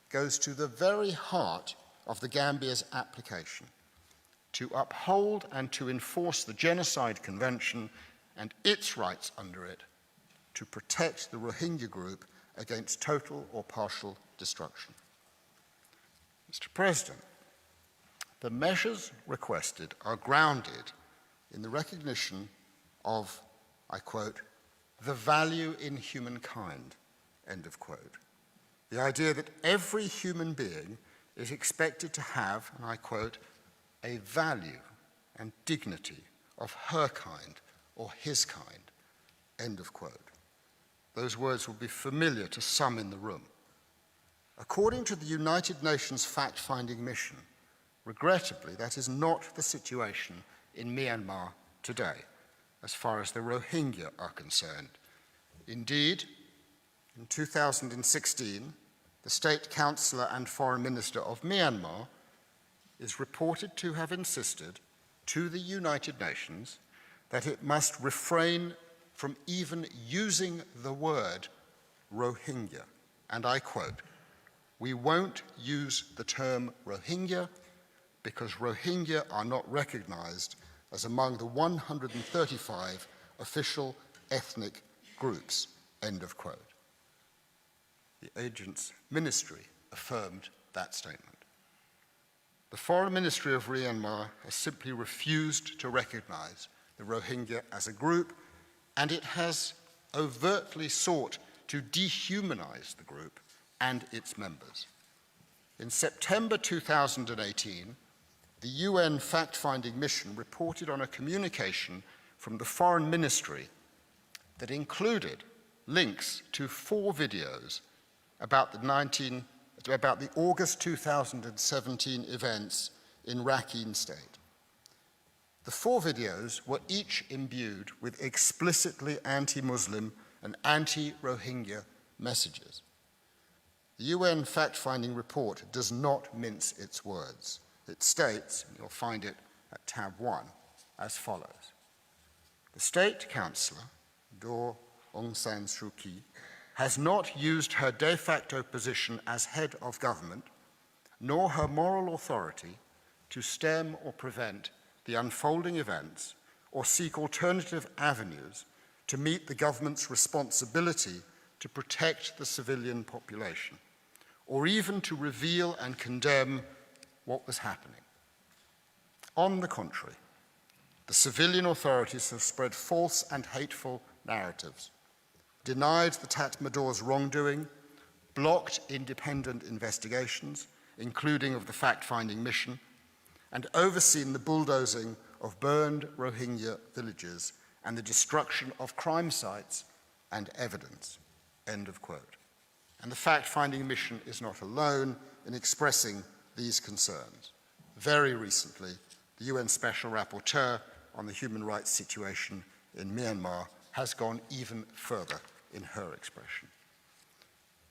goes to the very heart of the Gambia's application, to uphold and to enforce the Genocide Convention and its rights under it, to protect the Rohingya group against total or partial destruction. Mr. President, the measures requested are grounded in the recognition of, I quote, the value in humankind, end of quote. The idea that every human being is expected to have, and I quote, a value and dignity of her kind or his kind, end of quote. Those words will be familiar to some in the room. According to the United Nations fact-finding mission, regrettably, that is not the situation in Myanmar today, as far as the Rohingya are concerned. Indeed, in 2016, the State Councillor and Foreign Minister of Myanmar is reported to have insisted to the United Nations that it must refrain from even using the word Rohingya. And I quote, "We won't use the term Rohingya because Rohingya are not recognized as among the 135 official ethnic groups," end of quote. The agent's ministry affirmed that statement. The Foreign Ministry of Myanmar has simply refused to recognize the Rohingya as a group, and it has overtly sought to dehumanize the group and its members. In September 2018, the UN fact-finding mission reported on a communication from the Foreign Ministry that included links to 4 videos about the August 2017 events in Rakhine State. The 4 videos were each imbued with explicitly anti-Muslim and anti-Rohingya messages. The UN fact-finding report does not mince its words. It states, and you'll find it at tab 1, as follows. The State Councillor, Daw Aung San Suu Kyi, has not used her de facto position as head of government, nor her moral authority, to stem or prevent the unfolding events or seek alternative avenues to meet the government's responsibility to protect the civilian population, or even to reveal and condemn what was happening. On the contrary, the civilian authorities have spread false and hateful narratives, denied the Tatmadaws' wrongdoing, blocked independent investigations, including of the fact-finding mission, and overseen the bulldozing of burned Rohingya villages and the destruction of crime sites and evidence, end of quote. And the fact-finding mission is not alone in expressing these concerns. Very recently, the UN Special Rapporteur on the human rights situation in Myanmar has gone even further in her expression.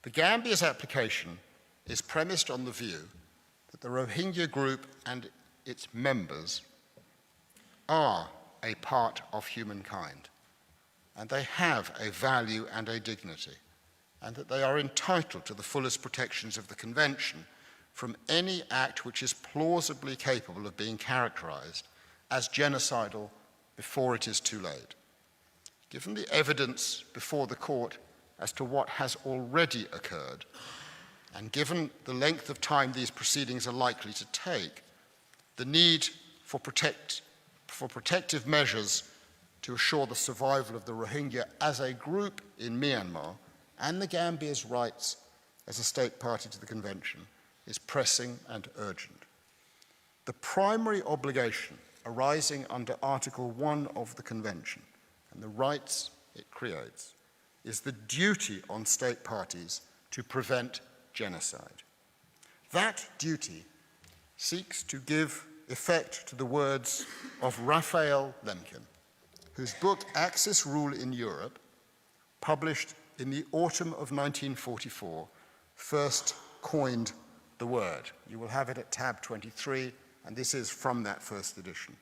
The Gambia's application is premised on the view that the Rohingya group and its members are a part of humankind, and they have a value and a dignity, and that they are entitled to the fullest protections of the Convention from any act which is plausibly capable of being characterized as genocidal before it is too late. Given the evidence before the court as to what has already occurred, and given the length of time these proceedings are likely to take, the need for protective measures to assure the survival of the Rohingya as a group in Myanmar and the Gambia's rights as a state party to the Convention is pressing and urgent. The primary obligation arising under Article 1 of the Convention and the rights it creates is the duty on state parties to prevent genocide. That duty seeks to give effect to the words of Raphael Lemkin, whose book Axis Rule in Europe, published in the autumn of 1944, first coined the word. You will have it at tab 23, and this is from that first edition.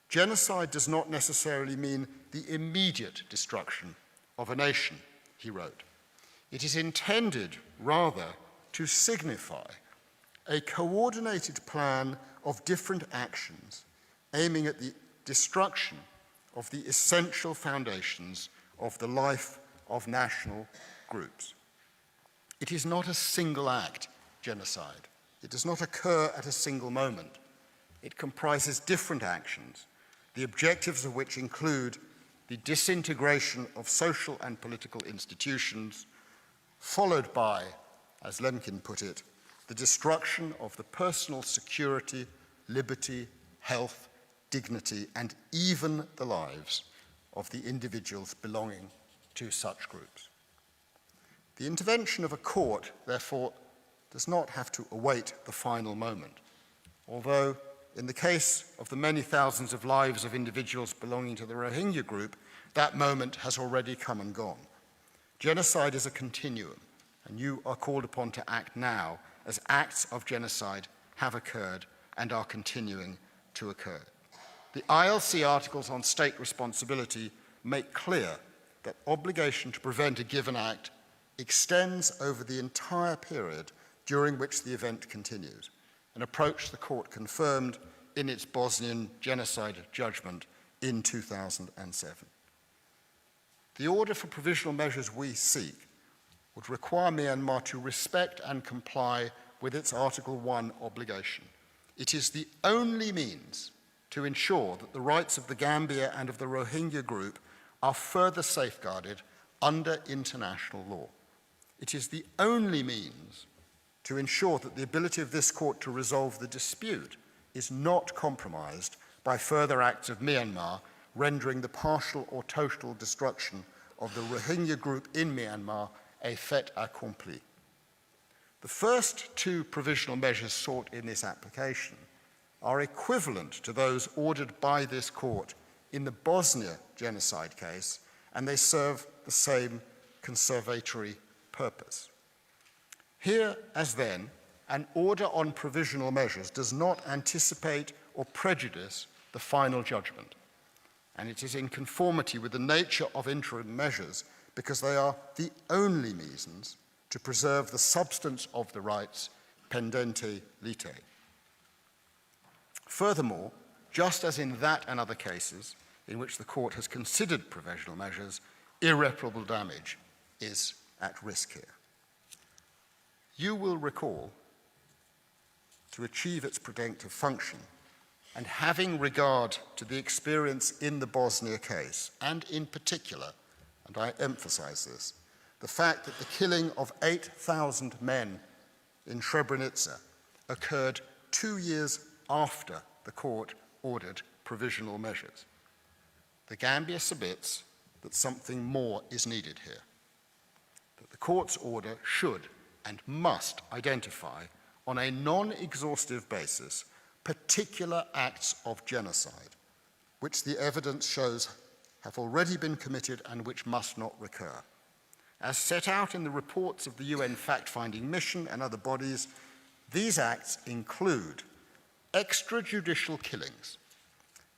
Genocide does not necessarily mean the immediate destruction of a nation, he wrote. It is intended, rather, to signify a coordinated plan of different actions aiming at the destruction of the essential foundations of the life of national groups. It is not a single act, genocide. It does not occur at a single moment. It comprises different actions, the objectives of which include the disintegration of social and political institutions, followed by, as Lemkin put it, the destruction of the personal security, liberty, health, dignity, and even the lives of the individuals belonging to such groups. The intervention of a court, therefore, does not have to await the final moment, although in the case of the many thousands of lives of individuals belonging to the Rohingya group, that moment has already come and gone. Genocide is a continuum, and you are called upon to act now as acts of genocide have occurred and are continuing to occur. The ILC articles on state responsibility make clear that obligation to prevent a given act extends over the entire period during which the event continues, an approach the court confirmed in its Bosnian genocide judgment in 2007. The order for provisional measures we seek would require Myanmar to respect and comply with its Article 1 obligation. It is the only means to ensure that the rights of the Gambia and of the Rohingya group are further safeguarded under international law. It is the only means to ensure that the ability of this court to resolve the dispute is not compromised by further acts of Myanmar, rendering the partial or total destruction of the Rohingya group in Myanmar a fait accompli. The first two provisional measures sought in this application are equivalent to those ordered by this court in the Bosnia genocide case, and they serve the same conservatory purpose. Here, as then, an order on provisional measures does not anticipate or prejudice the final judgment, and it is in conformity with the nature of interim measures because they are the only means to preserve the substance of the rights pendente lite. Furthermore, just as in that and other cases in which the court has considered provisional measures, irreparable damage is at risk here. You will recall, to achieve its protective function, and having regard to the experience in the Bosnia case, and in particular, and I emphasize this, the fact that the killing of 8,000 men in Srebrenica occurred 2 years after the court ordered provisional measures. The Gambia submits that something more is needed here, that the court's order should and must identify on a non-exhaustive basis particular acts of genocide, which the evidence shows have already been committed and which must not recur. As set out in the reports of the UN fact-finding mission and other bodies, these acts include extrajudicial killings,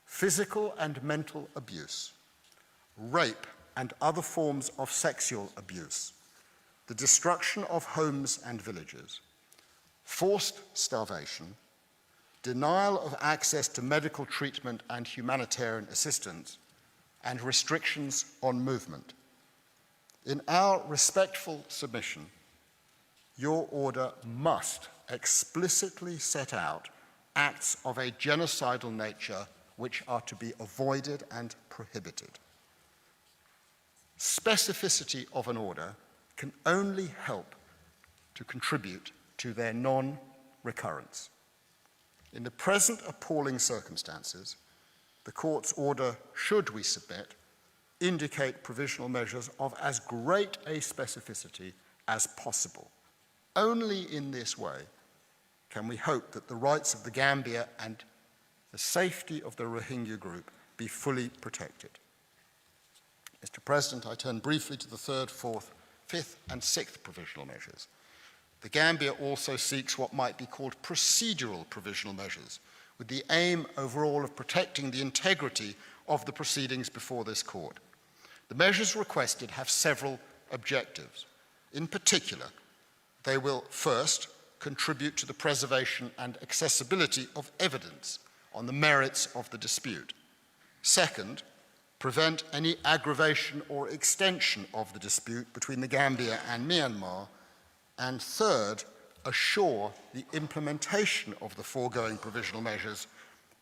physical and mental abuse, rape and other forms of sexual abuse, the destruction of homes and villages, forced starvation, denial of access to medical treatment and humanitarian assistance, and restrictions on movement. In our respectful submission, your order must explicitly set out acts of a genocidal nature which are to be avoided and prohibited. Specificity of an order can only help to contribute to their non-recurrence. In the present appalling circumstances, the court's order, should we submit, indicate provisional measures of as great a specificity as possible. Only in this way can we hope that the rights of the Gambia and the safety of the Rohingya group be fully protected. Mr. President, I turn briefly to the third, fourth, fifth, and sixth provisional measures. The Gambia also seeks what might be called procedural provisional measures, with the aim overall of protecting the integrity of the proceedings before this court. The measures requested have several objectives. In particular, they will first contribute to the preservation and accessibility of evidence on the merits of the dispute. Second, prevent any aggravation or extension of the dispute between the Gambia and Myanmar. And third, assure the implementation of the foregoing provisional measures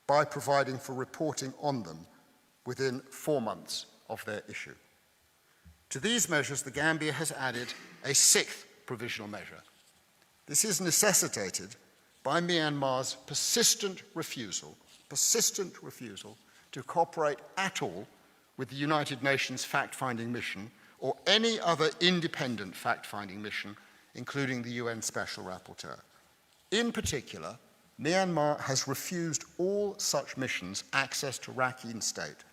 by providing for reporting on them within 4 months of their issue. To these measures, the Gambia has added a sixth provisional measure. This is necessitated by Myanmar's persistent refusal persistent refusal to cooperate at all with the United Nations fact-finding mission or any other independent fact-finding mission, including the UN Special Rapporteur. In particular, Myanmar has refused all such missions access to Rakhine State,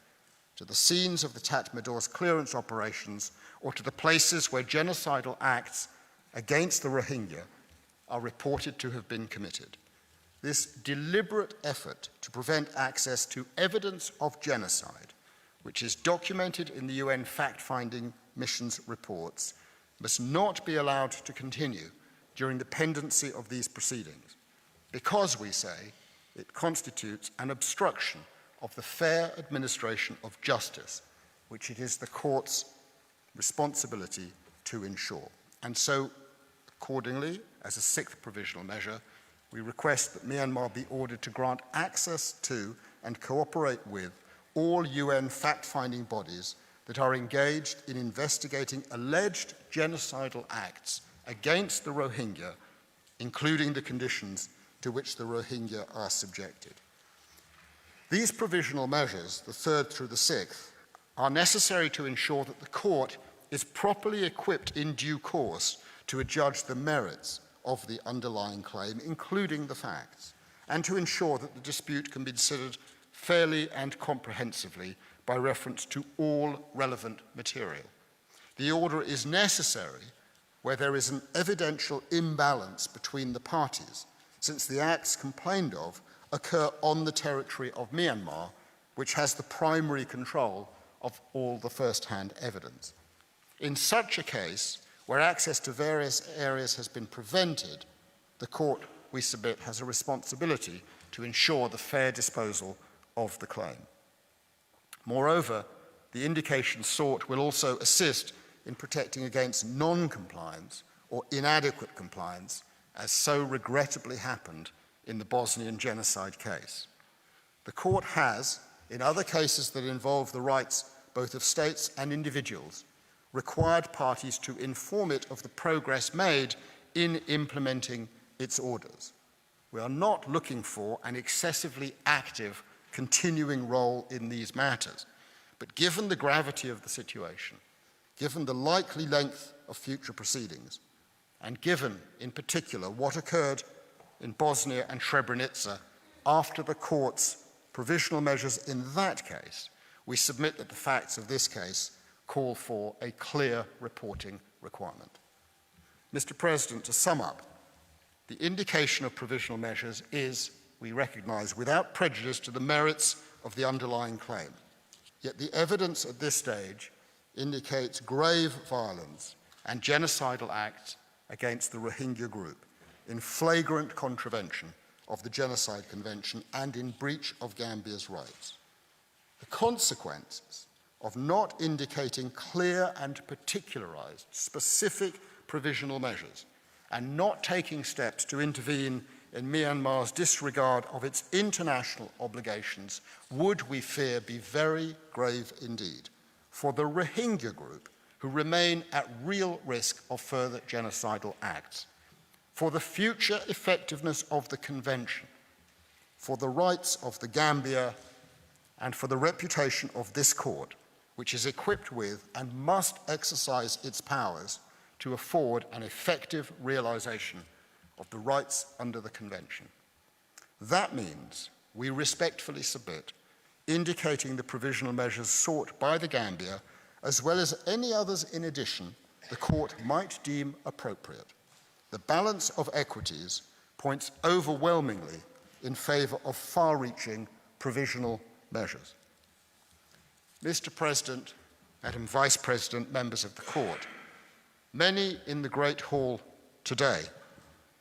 to the scenes of the Tatmadaw clearance operations, or to the places where genocidal acts against the Rohingya are reported to have been committed. This deliberate effort to prevent access to evidence of genocide, which is documented in the UN fact-finding mission's reports, must not be allowed to continue during the pendency of these proceedings, because, we say, it constitutes an obstruction of the fair administration of justice, which it is the court's responsibility to ensure. And so, accordingly, as a sixth provisional measure, we request that Myanmar be ordered to grant access to and cooperate with all UN fact-finding bodies that are engaged in investigating alleged genocidal acts against the Rohingya, including the conditions to which the Rohingya are subjected. These provisional measures, the third through the sixth, are necessary to ensure that the court is properly equipped in due course to adjudge the merits of the underlying claim, including the facts, and to ensure that the dispute can be considered fairly and comprehensively by reference to all relevant material. The order is necessary where there is an evidential imbalance between the parties, since the acts complained of occur on the territory of Myanmar, which has the primary control of all the first-hand evidence. In such a case, where access to various areas has been prevented, the court, we submit, has a responsibility to ensure the fair disposal of the claim. Moreover, the indication sought will also assist in protecting against non-compliance or inadequate compliance, as so regrettably happened in the Bosnian genocide case. The court has, in other cases that involve the rights both of states and individuals, required parties to inform it of the progress made in implementing its orders. We are not looking for an excessively active, continuing role in these matters, but given the gravity of the situation, given the likely length of future proceedings, and given, in particular, what occurred in Bosnia and Srebrenica after the court's provisional measures in that case, we submit that the facts of this case call for a clear reporting requirement. Mr. President, to sum up, the indication of provisional measures is, we recognise, without prejudice to the merits of the underlying claim. Yet the evidence at this stage indicates grave violence and genocidal acts against the Rohingya group in flagrant contravention of the Genocide Convention and in breach of Gambia's rights. The consequences of not indicating clear and particularized specific provisional measures and not taking steps to intervene in Myanmar's disregard of its international obligations would, we fear, be very grave indeed for the Rohingya group, who remain at real risk of further genocidal acts, for the future effectiveness of the Convention, for the rights of the Gambia, and for the reputation of this court, which is equipped with and must exercise its powers to afford an effective realization of the rights under the Convention. That means we respectfully submit indicating the provisional measures sought by the Gambia, as well as any others in addition the court might deem appropriate. The balance of equities points overwhelmingly in favor of far-reaching provisional measures. Mr. President, Madam Vice President, members of the Court, many in the Great Hall today,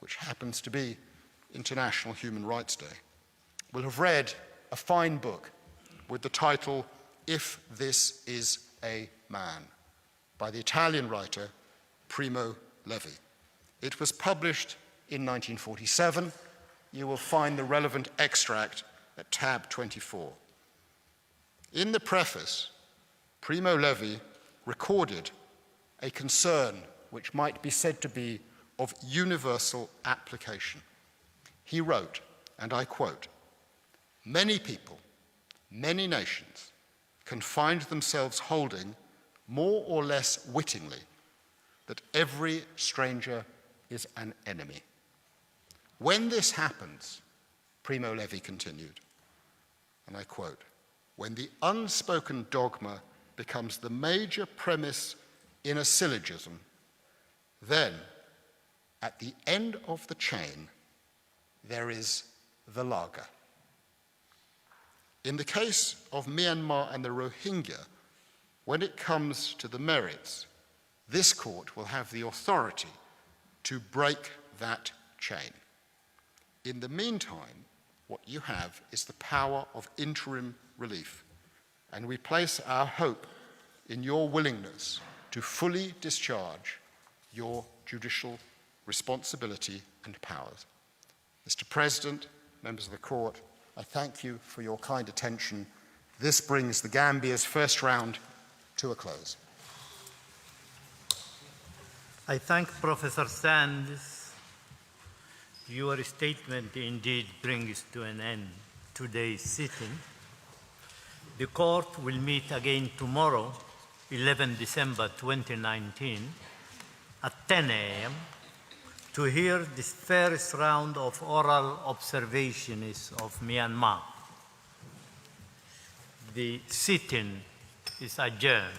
which happens to be International Human Rights Day, will have read a fine book with the title, If This Is a Man, by the Italian writer Primo Levi. It was published in 1947. You will find the relevant extract at tab 24. In the preface, Primo Levi recorded a concern which might be said to be of universal application. He wrote, and I quote, Many people, many nations can find themselves holding, more or less wittingly, that every stranger is an enemy. When this happens, Primo Levi continued, and I quote, when the unspoken dogma becomes the major premise in a syllogism, then at the end of the chain, there is the lager. In the case of Myanmar and the Rohingya, when it comes to the merits, this court will have the authority to break that chain. In the meantime, what you have is the power of interim relief, and we place our hope in your willingness to fully discharge your judicial responsibility and powers. Mr. President, members of the court, I thank you for your kind attention. This brings the Gambia's first round to a close. I thank Professor Sands. Your statement indeed brings to an end today's sitting. The court will meet again tomorrow, 11 December 2019, at 10 a.m. to hear this first round of oral observations of Myanmar. The sitting is adjourned.